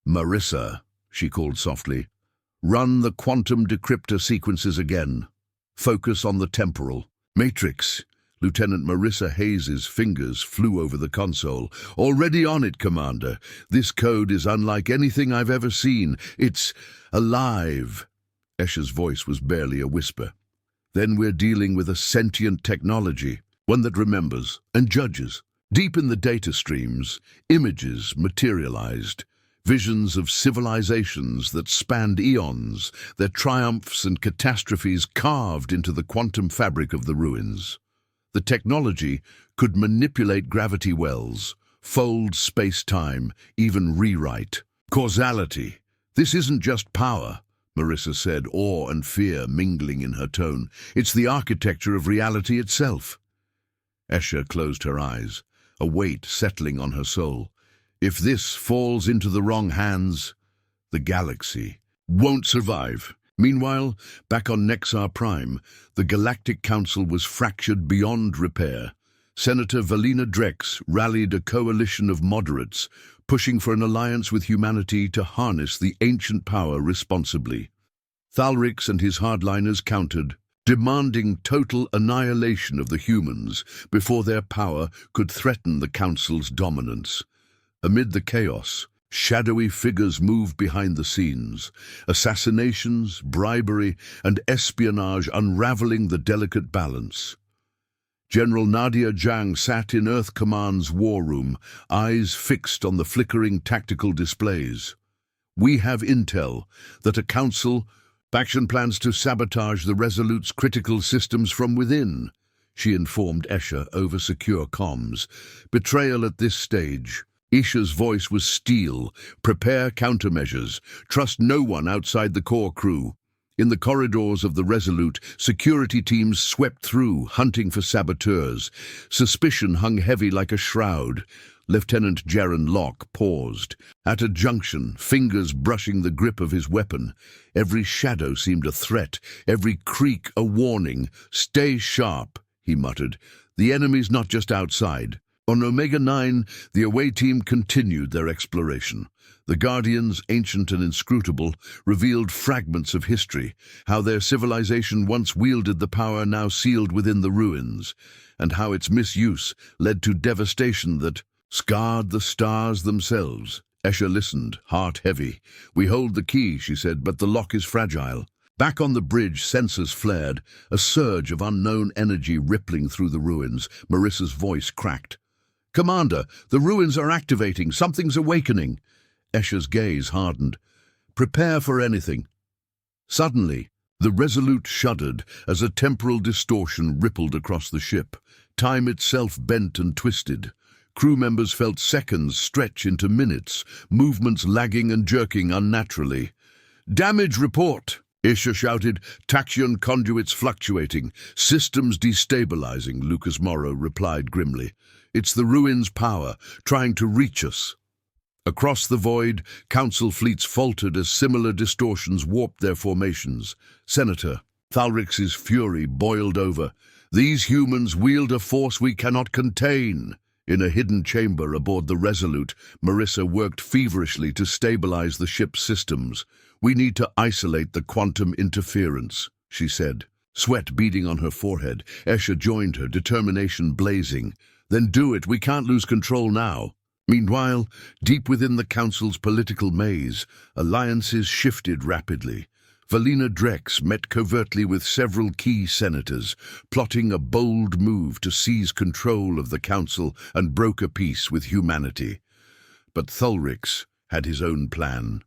"Marissa," she called softly, "run the quantum decryptor sequences again. Focus on the temporal. Matrix." Lieutenant Marissa Hayes's fingers flew over the console. "Already on it, Commander. This code is unlike anything I've ever seen. It's alive." Escher's voice was barely a whisper. "Then we're dealing with a sentient technology, one that remembers and judges." Deep in the data streams, images materialized, visions of civilizations that spanned eons, their triumphs and catastrophes carved into the quantum fabric of the ruins. The technology could manipulate gravity wells, fold space-time, even rewrite. "Causality. This isn't just power," Marissa said, awe and fear mingling in her tone. "It's the architecture of reality itself." Escher closed her eyes, a weight settling on her soul. "If this falls into the wrong hands, the galaxy won't survive." Meanwhile, back on Nexar Prime, the Galactic Council was fractured beyond repair. Senator Valina Drex rallied a coalition of moderates, pushing for an alliance with humanity to harness the ancient power responsibly. Thalrix and his hardliners countered, demanding total annihilation of the humans before their power could threaten the Council's dominance. Amid the chaos, shadowy figures moved behind the scenes, assassinations, bribery, and espionage unraveling the delicate balance. General Nadia Jang sat in Earth Command's war room, eyes fixed on the flickering tactical displays. "We have intel that a council Faction plans to sabotage the Resolute's critical systems from within, she informed Escher over secure comms. Betrayal at this stage. Isha's voice was steel. Prepare countermeasures. Trust no one outside the core crew. In the corridors of the Resolute, security teams swept through, hunting for saboteurs. Suspicion hung heavy like a shroud. Lieutenant Jaron Locke paused. At a junction, fingers brushing the grip of his weapon. Every shadow seemed a threat, every creak a warning. Stay sharp, he muttered. The enemy's not just outside. On Omega-9, the away team continued their exploration. The Guardians, ancient and inscrutable, revealed fragments of history, how their civilization once wielded the power now sealed within the ruins, and how its misuse led to devastation that scarred the stars themselves. Escher listened, heart heavy. We hold the key, she said, but the lock is fragile. Back on the bridge, sensors flared, a surge of unknown energy rippling through the ruins. Marissa's voice cracked. Commander, the ruins are activating. Something's awakening. Escher's gaze hardened. Prepare for anything. Suddenly, the Resolute shuddered as a temporal distortion rippled across the ship. Time itself bent and twisted. Crew members felt seconds stretch into minutes, movements lagging and jerking unnaturally. Damage report, Isha shouted, tachyon conduits fluctuating, systems destabilizing, Lucas Morrow replied grimly. It's the ruins' power, trying to reach us. Across the void, Council fleets faltered as similar distortions warped their formations. Senator Thalrix's fury boiled over. These humans wield a force we cannot contain. In a hidden chamber aboard the Resolute, Marissa worked feverishly to stabilize the ship's systems. We need to isolate the quantum interference, she said. Sweat beading on her forehead, Escher joined her, determination blazing. Then do it, we can't lose control now. Meanwhile, deep within the Council's political maze, alliances shifted rapidly. Valina Drex met covertly with several key senators, plotting a bold move to seize control of the Council and broker peace with humanity. But Thalrix had his own plan.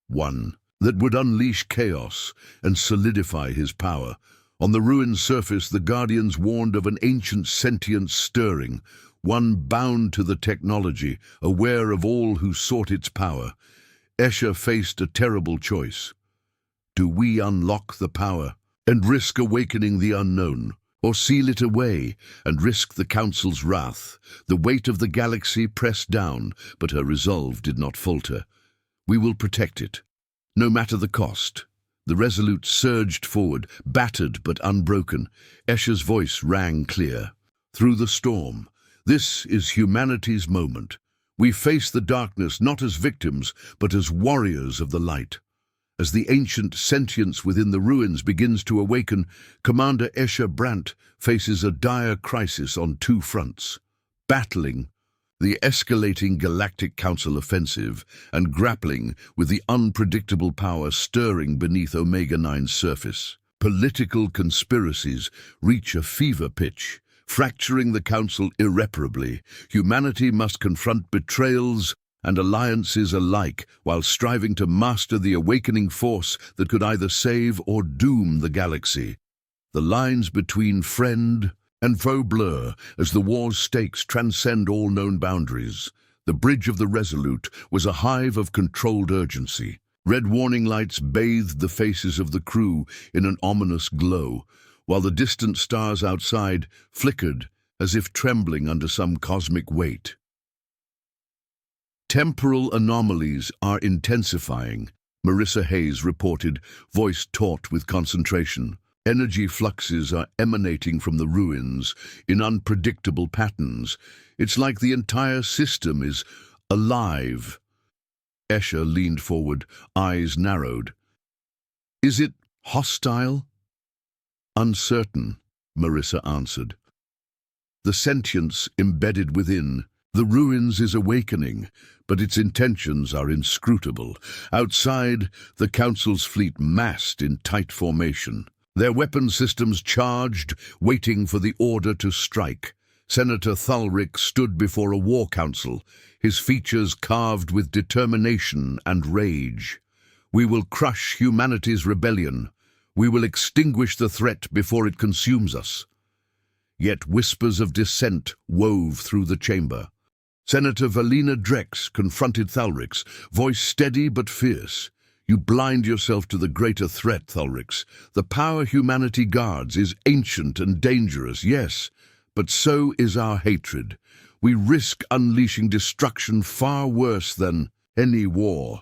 One that would unleash chaos and solidify his power. On the ruined surface, the Guardians warned of an ancient sentience stirring, one bound to the technology, aware of all who sought its power. Escher faced a terrible choice. Do we unlock the power and risk awakening the unknown, or seal it away and risk the Council's wrath? The weight of the galaxy pressed down, but her resolve did not falter. We will protect it, no matter the cost. The Resolute surged forward, battered but unbroken. Escher's voice rang clear. Through the storm, this is humanity's moment. We face the darkness not as victims, but as warriors of the light. As the ancient sentience within the ruins begins to awaken, Commander Escher Brandt faces a dire crisis on two fronts. Battling the escalating Galactic Council offensive and grappling with the unpredictable power stirring beneath Omega-9's surface. Political conspiracies reach a fever pitch, fracturing the Council irreparably. Humanity must confront betrayals and alliances alike while striving to master the awakening force that could either save or doom the galaxy. The lines between friend and foe blur as the war's stakes transcend all known boundaries. The bridge of the Resolute was a hive of controlled urgency. Red warning lights bathed the faces of the crew in an ominous glow, while the distant stars outside flickered as if trembling under some cosmic weight. Temporal anomalies are intensifying, Marissa Hayes reported, voice taut with concentration. Energy fluxes are emanating from the ruins in unpredictable patterns. It's like the entire system is alive. Escher leaned forward, eyes narrowed. Is it hostile? Uncertain, Marissa answered. The sentience embedded within the ruins is awakening, but its intentions are inscrutable. Outside, the Council's fleet massed in tight formation, their weapon systems charged, waiting for the order to strike. Senator Thalrix stood before a war council, his features carved with determination and rage. We will crush humanity's rebellion. We will extinguish the threat before it consumes us. Yet whispers of dissent wove through the chamber. Senator Valina Drex confronted Thalrix, voice steady but fierce. You blind yourself to the greater threat, Thalrix. The power humanity guards is ancient and dangerous, yes, but so is our hatred. We risk unleashing destruction far worse than any war.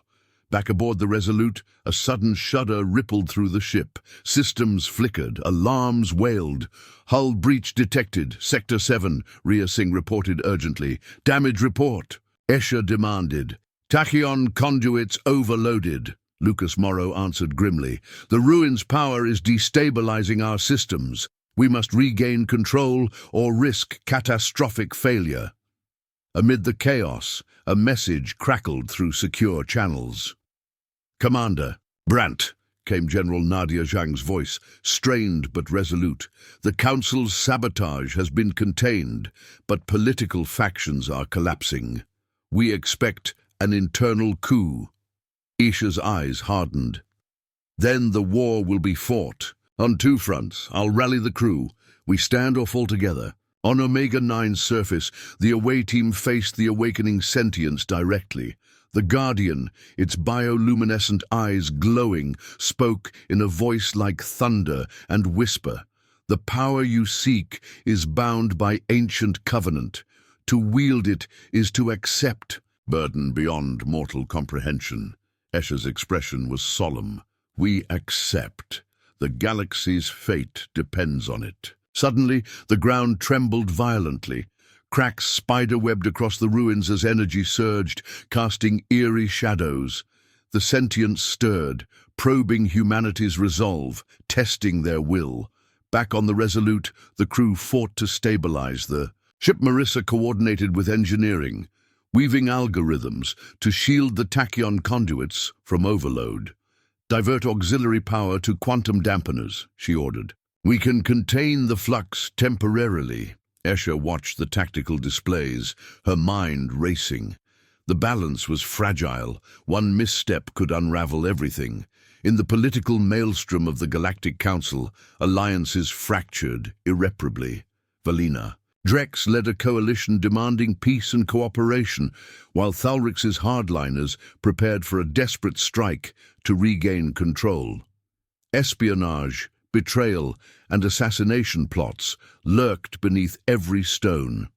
Back aboard the Resolute, a sudden shudder rippled through the ship. Systems flickered, alarms wailed. Hull breach detected, Sector 7, Rhea Singh reported urgently. Damage report, Escher demanded. Tachyon conduits overloaded, Lucas Morrow answered grimly. The ruin's power is destabilizing our systems. We must regain control or risk catastrophic failure. Amid the chaos, a message crackled through secure channels. Commander, Brandt, came General Nadia Zhang's voice, strained but resolute. The Council's sabotage has been contained, but political factions are collapsing. We expect an internal coup. Isha's eyes hardened. Then the war will be fought. On two fronts, I'll rally the crew. We stand or fall together. On Omega-9's surface, the away team faced the awakening sentience directly. The Guardian, its bioluminescent eyes glowing, spoke in a voice like thunder and whisper. The power you seek is bound by ancient covenant. To wield it is to accept burden beyond mortal comprehension. Escher's expression was solemn. We accept. The galaxy's fate depends on it. Suddenly, the ground trembled violently. Cracks spider-webbed across the ruins as energy surged, casting eerie shadows. The sentience stirred, probing humanity's resolve, testing their will. Back on the Resolute, the crew fought to stabilize the ship. Marissa coordinated with engineering, weaving algorithms to shield the tachyon conduits from overload. Divert auxiliary power to quantum dampeners, she ordered. We can contain the flux temporarily. Escher watched the tactical displays, her mind racing. The balance was fragile. One misstep could unravel everything. In the political maelstrom of the Galactic Council, alliances fractured irreparably. Valina Drex led a coalition demanding peace and cooperation, while Thalrix's hardliners prepared for a desperate strike to regain control. Espionage, betrayal, and assassination plots lurked beneath every stone.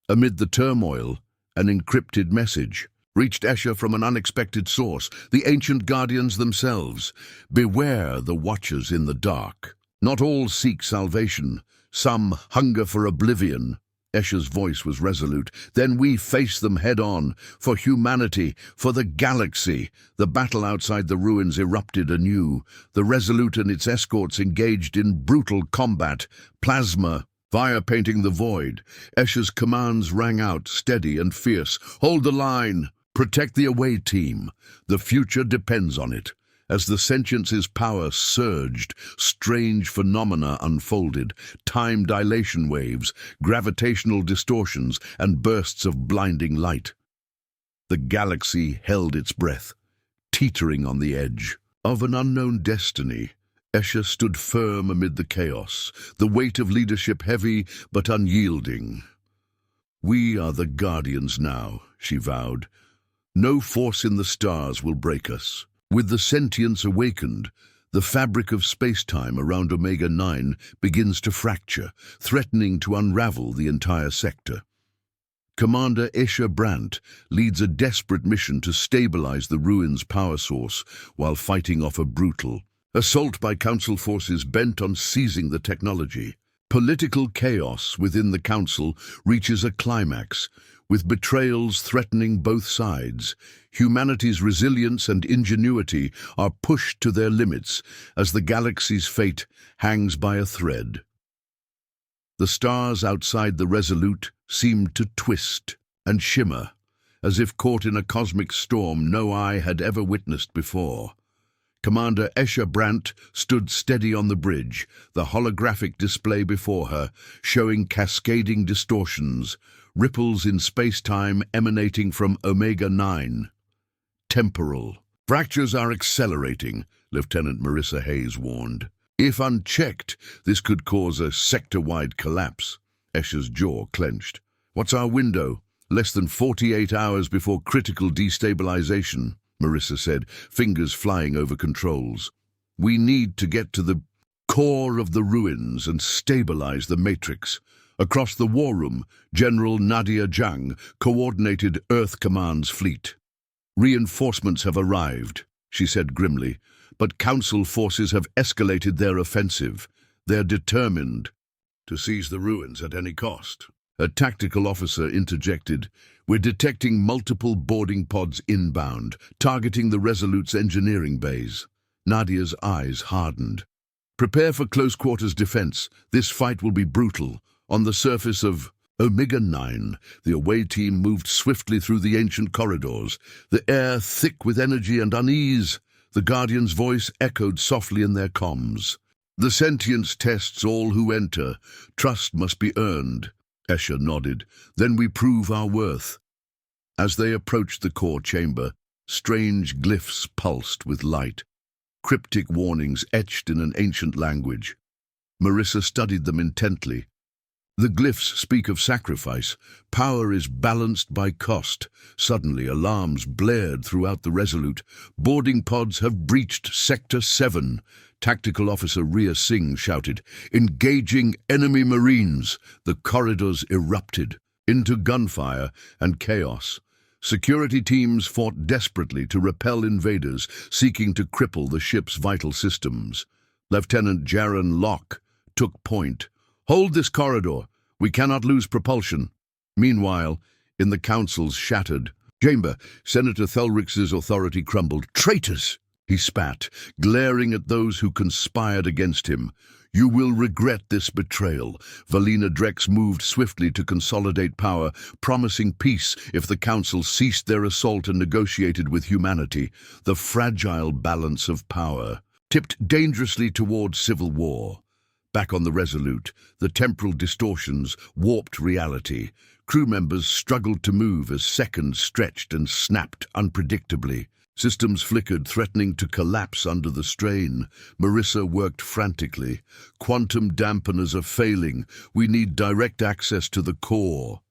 Amid the turmoil, an encrypted message reached Escher from an unexpected source, the ancient guardians themselves. Beware the watchers in the dark. Not all seek salvation. Some hunger for oblivion. Escher's voice was resolute. Then we face them head-on. For humanity, for the galaxy. The battle outside the ruins erupted anew. The Resolute and its escorts engaged in brutal combat. Plasma, fire painting the void. Escher's commands rang out, steady and fierce. Hold the line. Protect the away team. The future depends on it. As the sentience's power surged, strange phenomena unfolded, time dilation waves, gravitational distortions, and bursts of blinding light. The galaxy held its breath, teetering on the edge of an unknown destiny. Escher stood firm amid the chaos, the weight of leadership heavy but unyielding. We are the guardians now, she vowed. No force in the stars will break us. With the sentience awakened, the fabric of space-time around Omega-9 begins to fracture, threatening to unravel the entire sector. Commander Escher Brandt leads a desperate mission to stabilize the ruins' power source while fighting off a brutal assault by Council forces bent on seizing the technology. Political chaos within the Council reaches a climax, with betrayals threatening both sides. Humanity's resilience and ingenuity are pushed to their limits as the galaxy's fate hangs by a thread. The stars outside the Resolute seemed to twist and shimmer, as if caught in a cosmic storm no eye had ever witnessed before. Commander Escher Brandt stood steady on the bridge, the holographic display before her, showing cascading distortions, ripples in space-time emanating from Omega-9. Temporal, Fractures are accelerating, Lieutenant Marissa Hayes warned. If unchecked, this could cause a sector-wide collapse. Escher's jaw clenched. What's our window? Less than 48 hours before critical destabilization, Marissa said, fingers flying over controls. We need to get to the core of the ruins and stabilize the matrix. Across the war room, General Nadia Jang coordinated Earth Command's fleet. Reinforcements have arrived, she said grimly, but Council forces have escalated their offensive. They're determined to seize the ruins at any cost. A tactical officer interjected. We're detecting multiple boarding pods inbound, targeting the Resolute's engineering bays. Nadia's eyes hardened. Prepare for close-quarters defense. This fight will be brutal. On the surface of Omega-9, the away team moved swiftly through the ancient corridors, the air thick with energy and unease. The Guardian's voice echoed softly in their comms. The sentience tests all who enter. Trust must be earned. Escher nodded. Then we prove our worth. As they approached the core chamber, strange glyphs pulsed with light, cryptic warnings etched in an ancient language. Marissa studied them intently. The glyphs speak of sacrifice. Power is balanced by cost. Suddenly, alarms blared throughout the Resolute. Boarding pods have breached Sector 7. Tactical Officer Ria Singh shouted, "Engaging enemy Marines!" The corridors erupted into gunfire and chaos. Security teams fought desperately to repel invaders seeking to cripple the ship's vital systems. Lieutenant Jaron Locke took point. "Hold this corridor. We cannot lose propulsion." Meanwhile, in the Council's shattered chamber, Senator Thelrix's authority crumbled. "Traitors!" he spat, glaring at those who conspired against him. "You will regret this betrayal." Valina Drex moved swiftly to consolidate power, promising peace if the Council ceased their assault and negotiated with humanity. The fragile balance of power tipped dangerously toward civil war. Back on the Resolute, the temporal distortions warped reality. Crew members struggled to move as seconds stretched and snapped unpredictably. Systems flickered, threatening to collapse under the strain. Marissa worked frantically. "Quantum dampeners are failing. We need direct access to the core."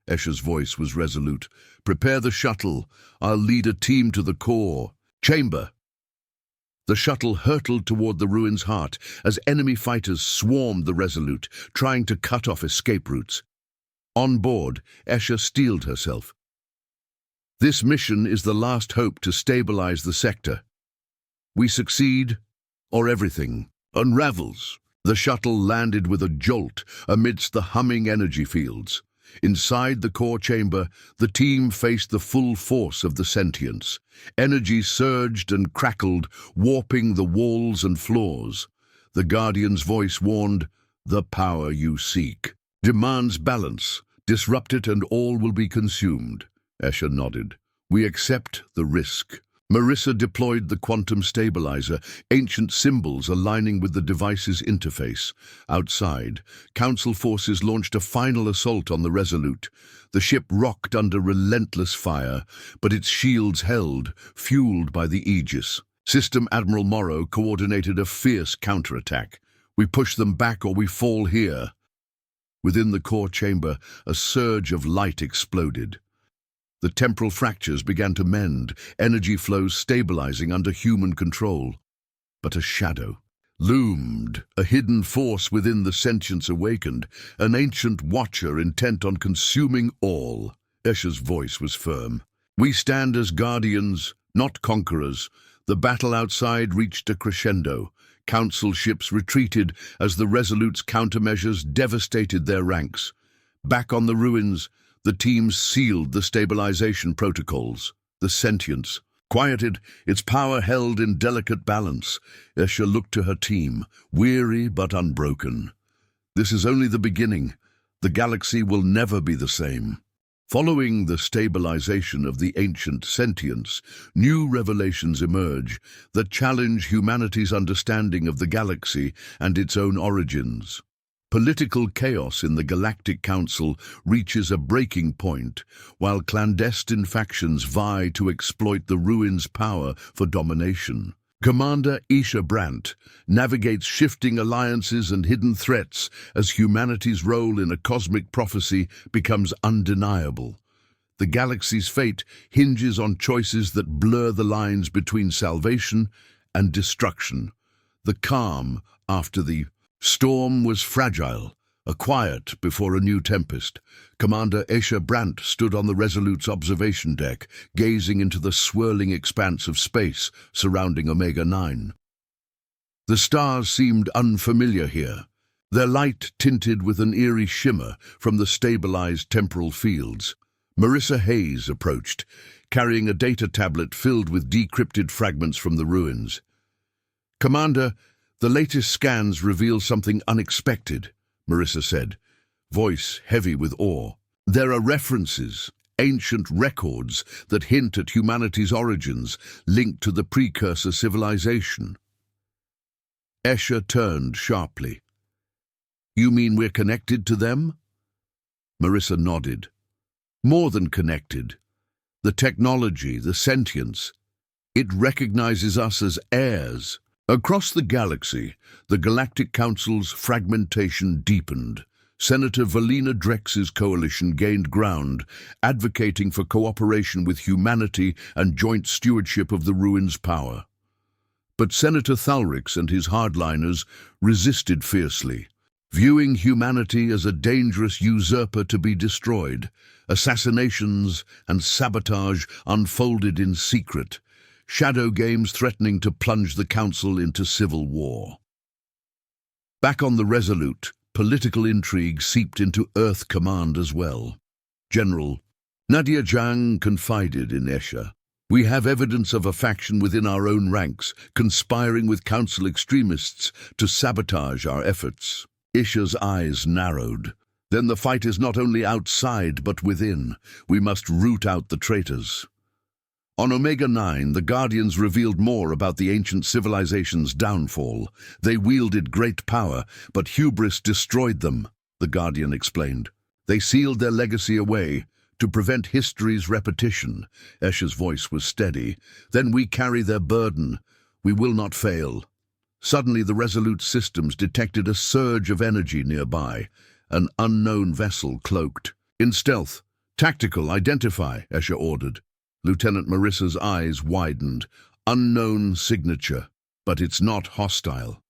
Escher's voice was resolute. "Prepare the shuttle. I'll lead a team to the core chamber." The shuttle hurtled toward the ruin's heart as enemy fighters swarmed the Resolute, trying to cut off escape routes. On board, Escher steeled herself. "This mission is the last hope to stabilize the sector. We succeed, or everything unravels." The shuttle landed with a jolt amidst the humming energy fields. Inside the core chamber, the team faced the full force of the sentience. Energy surged and crackled, warping the walls and floors. The Guardian's voice warned, "The power you seek demands balance. Disrupt it and all will be consumed." Escher nodded. "We accept the risk." Marissa deployed the quantum stabilizer, ancient symbols aligning with the device's interface. Outside, Council forces launched a final assault on the Resolute. The ship rocked under relentless fire, but its shields held, fueled by the Aegis. System Admiral Morrow coordinated a fierce counterattack. "We push them back or we fall here." Within the core chamber, a surge of light exploded. The temporal fractures began to mend, energy flows stabilizing under human control. But a shadow loomed, a hidden force within the sentience awakened, an ancient watcher intent on consuming all. Escher's voice was firm. "We stand as guardians, not conquerors." The battle outside reached a crescendo. Council ships retreated as the Resolute's countermeasures devastated their ranks. Back on the ruins, the team sealed the stabilization protocols. The sentience quieted, its power held in delicate balance. Escher looked to her team, weary but unbroken. "This is only the beginning. The galaxy will never be the same." Following the stabilization of the ancient sentience, new revelations emerge that challenge humanity's understanding of the galaxy and its own origins. Political chaos in the Galactic Council reaches a breaking point, while clandestine factions vie to exploit the ruins' power for domination. Commander Isha Brandt navigates shifting alliances and hidden threats as humanity's role in a cosmic prophecy becomes undeniable. The galaxy's fate hinges on choices that blur the lines between salvation and destruction. The calm after the storm was fragile, a quiet before a new tempest. Commander Isha Brandt stood on the Resolute's observation deck, gazing into the swirling expanse of space surrounding Omega-9. The stars seemed unfamiliar here, their light tinted with an eerie shimmer from the stabilized temporal fields. Marissa Hayes approached, carrying a data tablet filled with decrypted fragments from the ruins. "Commander, the latest scans reveal something unexpected," Marissa said, voice heavy with awe. "There are references, ancient records that hint at humanity's origins linked to the precursor civilization." Escher turned sharply. "You mean we're connected to them?" Marissa nodded. "More than connected. The technology, the sentience, it recognizes us as heirs." Across the galaxy, the Galactic Council's fragmentation deepened. Senator Valina Drex's coalition gained ground, advocating for cooperation with humanity and joint stewardship of the ruins' power. But Senator Thalrix and his hardliners resisted fiercely, viewing humanity as a dangerous usurper to be destroyed. Assassinations and sabotage unfolded in secret, shadow games threatening to plunge the Council into civil war. Back on the Resolute, political intrigue seeped into Earth Command as well. General Nadia Jang confided in Escher, "We have evidence of a faction within our own ranks, conspiring with Council extremists to sabotage our efforts." Escher's eyes narrowed. "Then the fight is not only outside but within. We must root out the traitors." On Omega-9, the Guardians revealed more about the ancient civilization's downfall. "They wielded great power, but hubris destroyed them," the Guardian explained. "They sealed their legacy away to prevent history's repetition." Escher's voice was steady. "Then we carry their burden. We will not fail." Suddenly, the Resolute systems detected a surge of energy nearby, an unknown vessel cloaked. "In stealth, tactical, identify," Escher ordered. Lieutenant Marissa's eyes widened. "Unknown signature, but it's not hostile."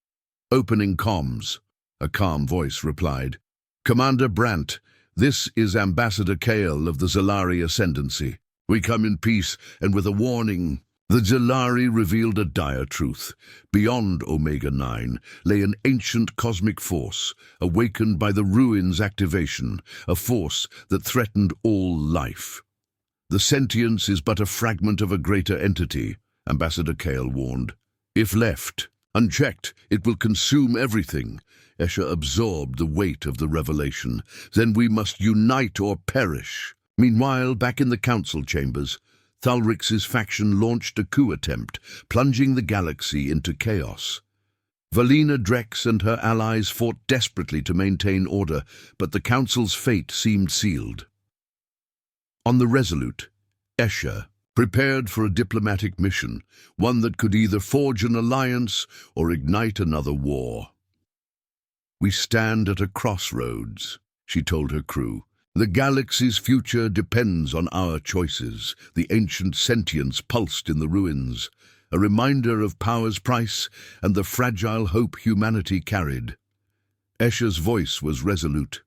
"Opening comms," a calm voice replied. "Commander Brandt, this is Ambassador Kale of the Zalari Ascendancy. We come in peace and with a warning." The Zalari revealed a dire truth. Beyond Omega-9 lay an ancient cosmic force, awakened by the ruins' activation, a force that threatened all life. "The sentience is but a fragment of a greater entity," Ambassador Kale warned. "If left unchecked, it will consume everything." Escher absorbed the weight of the revelation. "Then we must unite or perish." Meanwhile, back in the Council chambers, Thalrix's faction launched a coup attempt, plunging the galaxy into chaos. Valina Drex and her allies fought desperately to maintain order, but the Council's fate seemed sealed. On the Resolute, Escher prepared for a diplomatic mission, one that could either forge an alliance or ignite another war. "We stand at a crossroads," she told her crew. "The galaxy's future depends on our choices." The ancient sentience pulsed in the ruins, a reminder of power's price and the fragile hope humanity carried. Escher's voice was resolute.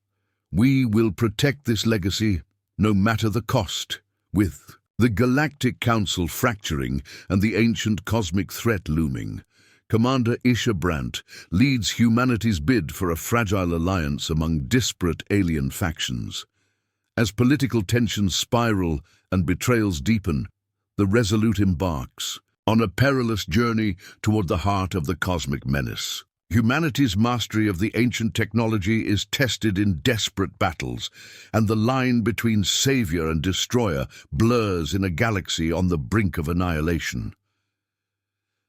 "We will protect this legacy, no matter the cost." With the Galactic Council fracturing and the ancient cosmic threat looming, Commander Isha Brandt leads humanity's bid for a fragile alliance among disparate alien factions. As political tensions spiral and betrayals deepen, the Resolute embarks on a perilous journey toward the heart of the cosmic menace. Humanity's mastery of the ancient technology is tested in desperate battles, and the line between savior and destroyer blurs in a galaxy on the brink of annihilation.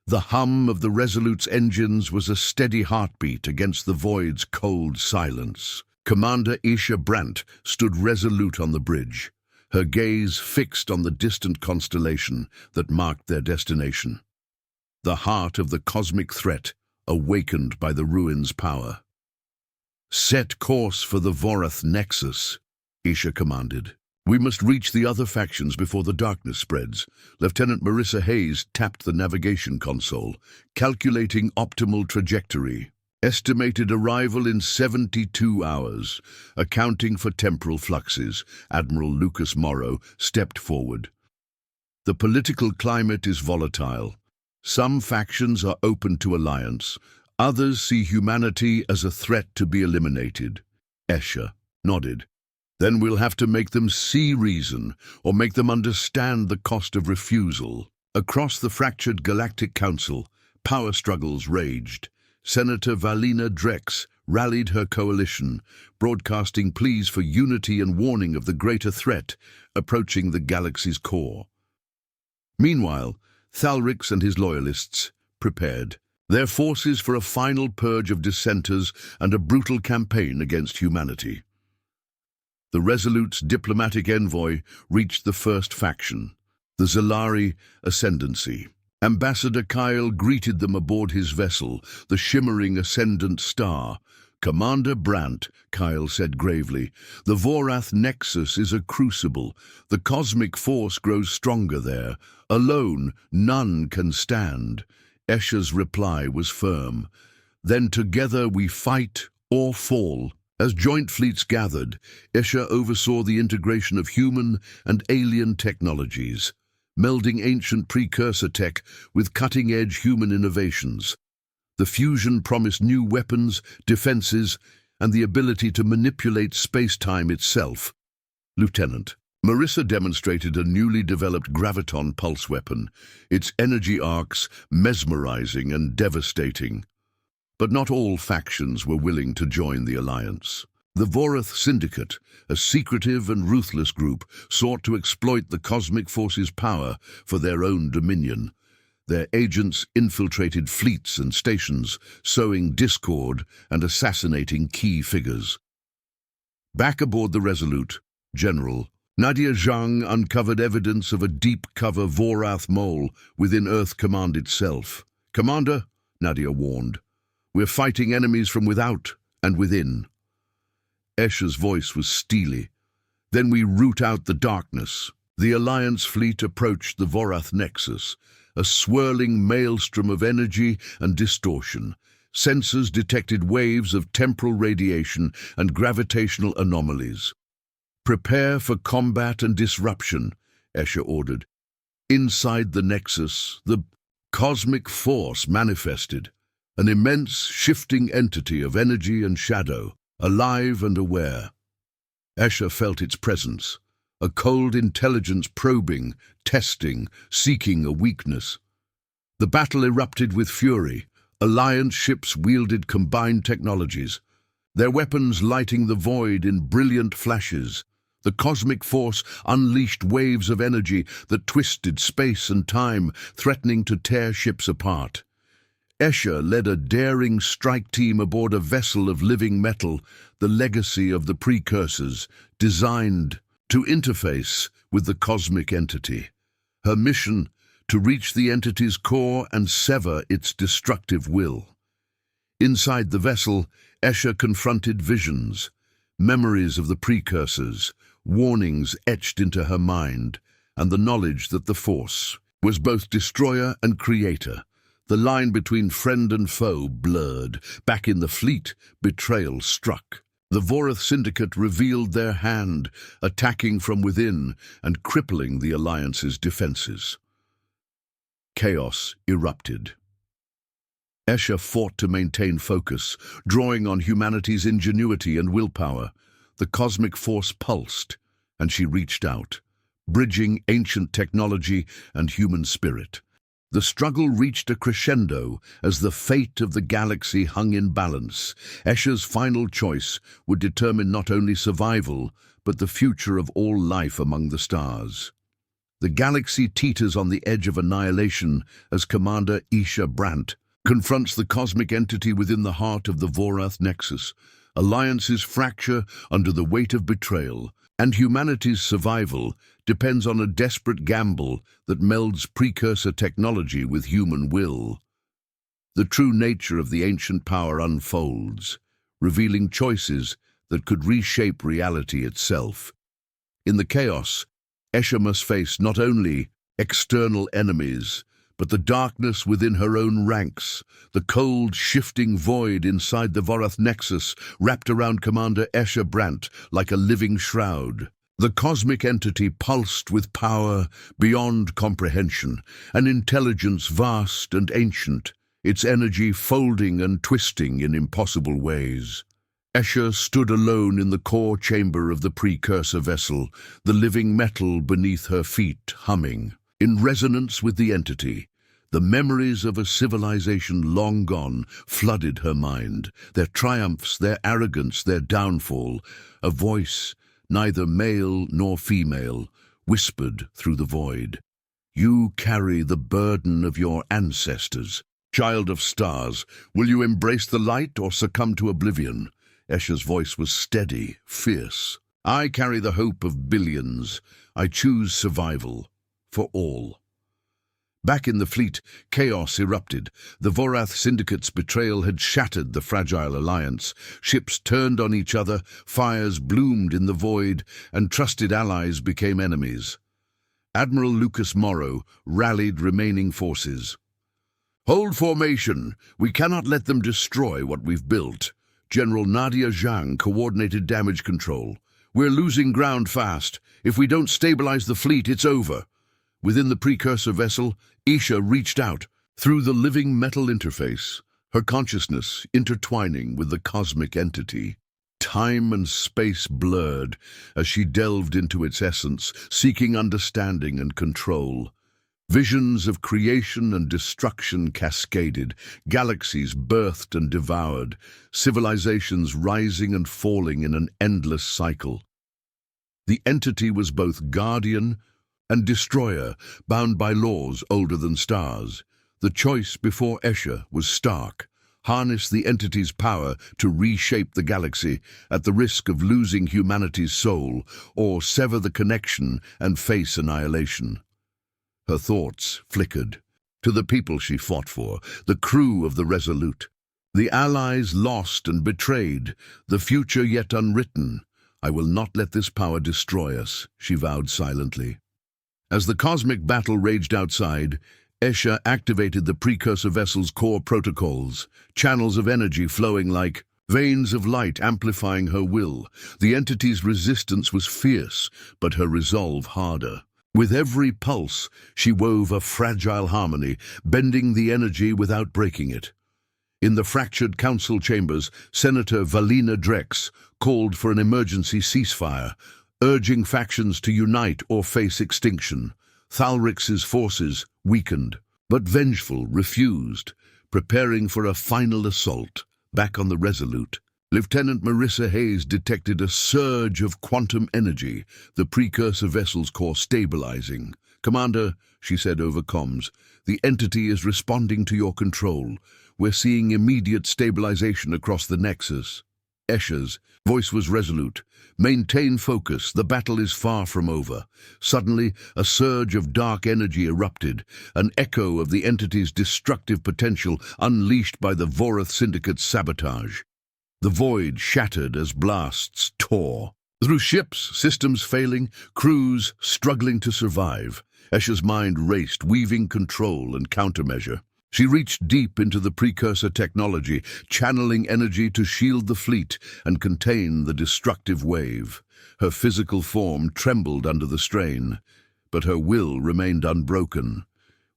The hum of the Resolute's engines was a steady heartbeat against the void's cold silence. Commander Isha Brandt stood resolute on the bridge, her gaze fixed on the distant constellation that marked their destination. The heart of the cosmic threat awakened by the ruin's power. "Set course for the Vorath Nexus," Isha commanded. "We must reach the other factions before the darkness spreads." Lieutenant Marissa Hayes tapped the navigation console, calculating optimal trajectory. Estimated arrival in 72 hours, accounting for temporal fluxes. Admiral Lucas Morrow stepped forward. "The political climate is volatile. Some factions are open to alliance. Others see humanity as a threat to be eliminated." Escher nodded. "Then we'll have to make them see reason, or make them understand the cost of refusal." Across the fractured Galactic Council, power struggles raged. Senator Valina Drex rallied her coalition, broadcasting pleas for unity and warning of the greater threat approaching the galaxy's core. Meanwhile, Thalrix and his loyalists prepared their forces for a final purge of dissenters and a brutal campaign against humanity. The Resolute's diplomatic envoy reached the first faction, the Zalari Ascendancy. Ambassador Kyle greeted them aboard his vessel, the shimmering Ascendant Star. "Commander Brandt," Kyle said gravely, "the Vorath Nexus is a crucible. The cosmic force grows stronger there. Alone, none can stand." Escher's reply was firm. "Then together we fight or fall." As joint fleets gathered, Escher oversaw the integration of human and alien technologies, melding ancient precursor tech with cutting-edge human innovations. The fusion promised new weapons, defenses, and the ability to manipulate space-time itself. Lieutenant Marissa demonstrated a newly developed graviton pulse weapon, its energy arcs mesmerizing and devastating. But not all factions were willing to join the alliance. The Vorath Syndicate, a secretive and ruthless group, sought to exploit the cosmic force's power for their own dominion. Their agents infiltrated fleets and stations, sowing discord and assassinating key figures. Back aboard the Resolute, General Nadia Zhang uncovered evidence of a deep-cover Vorath mole within Earth Command itself. "Commander," Nadia warned, "we're fighting enemies from without and within." Escher's voice was steely. "Then we root out the darkness." The Alliance fleet approached the Vorath Nexus, a swirling maelstrom of energy and distortion. Sensors detected waves of temporal radiation and gravitational anomalies. "Prepare for combat and disruption," Escher ordered. Inside the Nexus, the cosmic force manifested, an immense shifting entity of energy and shadow, alive and aware. Escher felt its presence, a cold intelligence probing, testing, seeking a weakness. The battle erupted with fury. Alliance ships wielded combined technologies, their weapons lighting the void in brilliant flashes. The cosmic force unleashed waves of energy that twisted space and time, threatening to tear ships apart. Escher led a daring strike team aboard a vessel of living metal, the legacy of the precursors, designed to interface with the cosmic entity. Her mission, to reach the entity's core and sever its destructive will. Inside the vessel, Escher confronted visions, memories of the precursors, warnings etched into her mind, and the knowledge that the Force was both destroyer and creator. The line between friend and foe blurred. Back in the fleet, betrayal struck. The Vorath Syndicate revealed their hand, attacking from within and crippling the Alliance's defenses. Chaos erupted. Escher fought to maintain focus, drawing on humanity's ingenuity and willpower. The cosmic force pulsed, and she reached out, bridging ancient technology and human spirit. The struggle reached a crescendo as the fate of the galaxy hung in balance. Escher's final choice would determine not only survival, but the future of all life among the stars. The galaxy teeters on the edge of annihilation as Commander Isha Brandt confronts the cosmic entity within the heart of the Vorath Nexus. Alliances fracture under the weight of betrayal, and humanity's survival depends on a desperate gamble that melds precursor technology with human will. The true nature of the ancient power unfolds, revealing choices that could reshape reality itself. In the chaos, Escher must face not only external enemies, but the darkness within her own ranks, the cold, shifting void inside the Vorath Nexus wrapped around Commander Escher Brandt like a living shroud. The cosmic entity pulsed with power beyond comprehension, an intelligence vast and ancient, its energy folding and twisting in impossible ways. Escher stood alone in the core chamber of the precursor vessel, the living metal beneath her feet humming. In resonance with the entity, the memories of a civilization long gone flooded her mind, their triumphs, their arrogance, their downfall. A voice, neither male nor female, whispered through the void. "You carry the burden of your ancestors. Child of stars, will you embrace the light or succumb to oblivion?" Escher's voice was steady, fierce. "I carry the hope of billions. I choose survival. For all." Back in the fleet, chaos erupted. The Vorath Syndicate's betrayal had shattered the fragile alliance. Ships turned on each other, fires bloomed in the void, and trusted allies became enemies. Admiral Lucas Morrow rallied remaining forces. "Hold formation. We cannot let them destroy what we've built." General Nadia Zhang coordinated damage control. "We're losing ground fast. If we don't stabilize the fleet, it's over." Within the precursor vessel, Isha reached out through the living metal interface, her consciousness intertwining with the cosmic entity. Time and space blurred as she delved into its essence, seeking understanding and control. Visions of creation and destruction cascaded, galaxies birthed and devoured, civilizations rising and falling in an endless cycle. The entity was both guardian and destroyer, bound by laws older than stars. The choice before Escher was stark: harness the entity's power to reshape the galaxy at the risk of losing humanity's soul, or sever the connection and face annihilation. Her thoughts flickered to the people she fought for, the crew of the Resolute, the allies lost and betrayed, the future yet unwritten. "I will not let this power destroy us," she vowed silently. As the cosmic battle raged outside, Escher activated the precursor vessel's core protocols, channels of energy flowing like veins of light amplifying her will. The entity's resistance was fierce, but her resolve harder. With every pulse, she wove a fragile harmony, bending the energy without breaking it. In the fractured council chambers, Senator Valina Drex called for an emergency ceasefire, urging factions to unite or face extinction. Thalrix's forces weakened, but vengeful refused, preparing for a final assault. Back on the Resolute, Lieutenant Marissa Hayes detected a surge of quantum energy, the precursor vessel's core stabilizing. "Commander," she said over comms, "the entity is responding to your control. We're seeing immediate stabilization across the Nexus." Escher's voice was resolute. "Maintain focus. The battle is far from over." Suddenly, a surge of dark energy erupted, an echo of the entity's destructive potential unleashed by the Vorath Syndicate's sabotage. The void shattered as blasts tore through ships, systems failing, crews struggling to survive. Escher's mind raced, weaving control and countermeasure. She reached deep into the precursor technology, channeling energy to shield the fleet and contain the destructive wave. Her physical form trembled under the strain, but her will remained unbroken.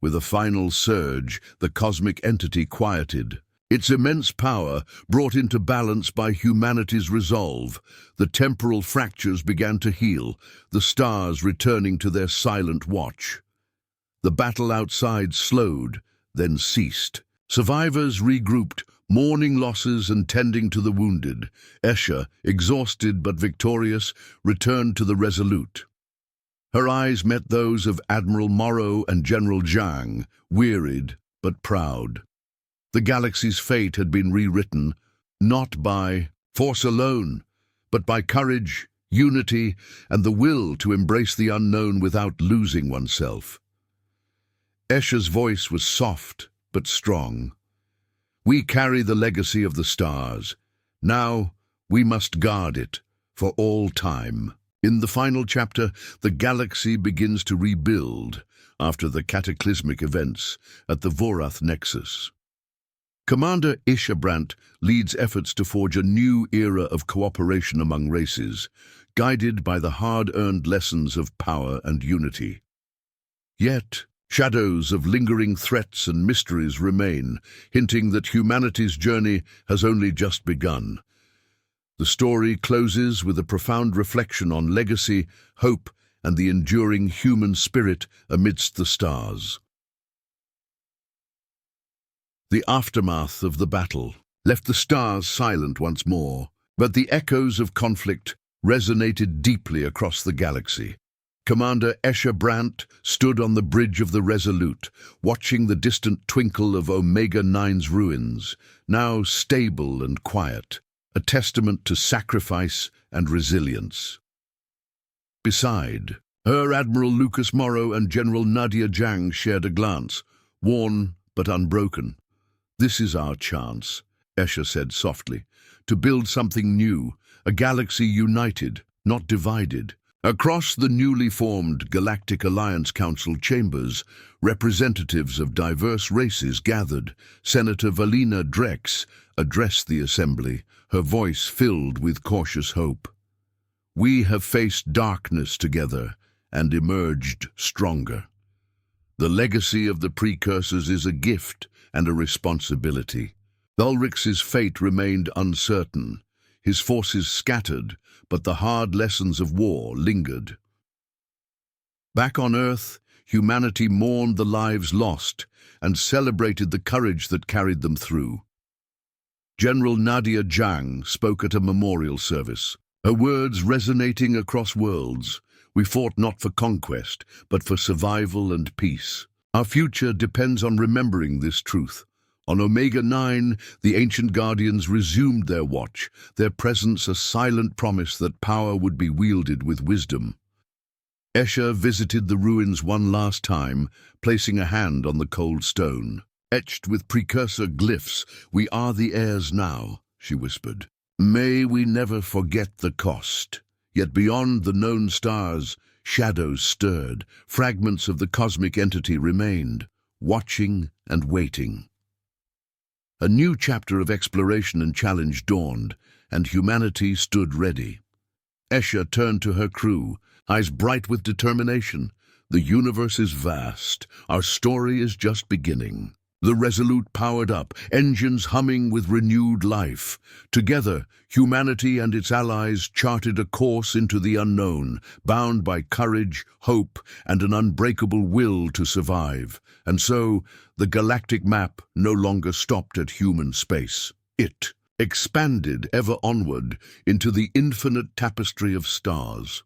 With a final surge, the cosmic entity quieted. Its immense power brought into balance by humanity's resolve. The temporal fractures began to heal, the stars returning to their silent watch. The battle outside slowed, then ceased. Survivors regrouped, mourning losses and tending to the wounded. Escher, exhausted but victorious, returned to the Resolute. Her eyes met those of Admiral Morrow and General Zhang, wearied but proud. The galaxy's fate had been rewritten, not by force alone, but by courage, unity, and the will to embrace the unknown without losing oneself. Escher's voice was soft but strong. We carry the legacy of the stars. Now we must guard it for all time. In the final chapter, the galaxy begins to rebuild after the cataclysmic events at the Vorath Nexus. Commander Ishabrandt leads efforts to forge a new era of cooperation among races, guided by the hard-earned lessons of power and unity. Yet, shadows of lingering threats and mysteries remain, hinting that humanity's journey has only just begun. The story closes with a profound reflection on legacy, hope, and the enduring human spirit amidst the stars. The aftermath of the battle left the stars silent once more, but the echoes of conflict resonated deeply across the galaxy. Commander Ishabrandt stood on the bridge of the Resolute, watching the distant twinkle of Omega-9's ruins, now stable and quiet, a testament to sacrifice and resilience. Beside her, Admiral Lucas Morrow and General Nadia Zhang shared a glance, worn but unbroken. "This is our chance," Escher said softly, "to build something new, a galaxy united, not divided." Across the newly formed Galactic Alliance Council chambers, representatives of diverse races gathered. Senator Valina Drex addressed the assembly, her voice filled with cautious hope. "We have faced darkness together and emerged stronger. The legacy of the precursors is a gift and a responsibility. Ulrich's fate remained uncertain, his forces scattered, but the hard lessons of war lingered. Back on Earth, humanity mourned the lives lost and celebrated the courage that carried them through. General Nadia Zhang spoke at a memorial service, her words resonating across worlds. "We fought not for conquest, but for survival and peace. Our future depends on remembering this truth." On Omega-9, the ancient guardians resumed their watch, their presence a silent promise that power would be wielded with wisdom. Escher visited the ruins one last time, placing a hand on the cold stone. "Etched with precursor glyphs, we are the heirs now," she whispered. "May we never forget the cost." Yet beyond the known stars, shadows stirred, fragments of the cosmic entity remained, watching and waiting. A new chapter of exploration and challenge dawned, and humanity stood ready. Escher turned to her crew, eyes bright with determination. "The universe is vast. Our story is just beginning." The Resolute powered up, engines humming with renewed life. Together, humanity and its allies charted a course into the unknown, bound by courage, hope, and an unbreakable will to survive. And so, the galactic map no longer stopped at human space. It expanded ever onward into the infinite tapestry of stars.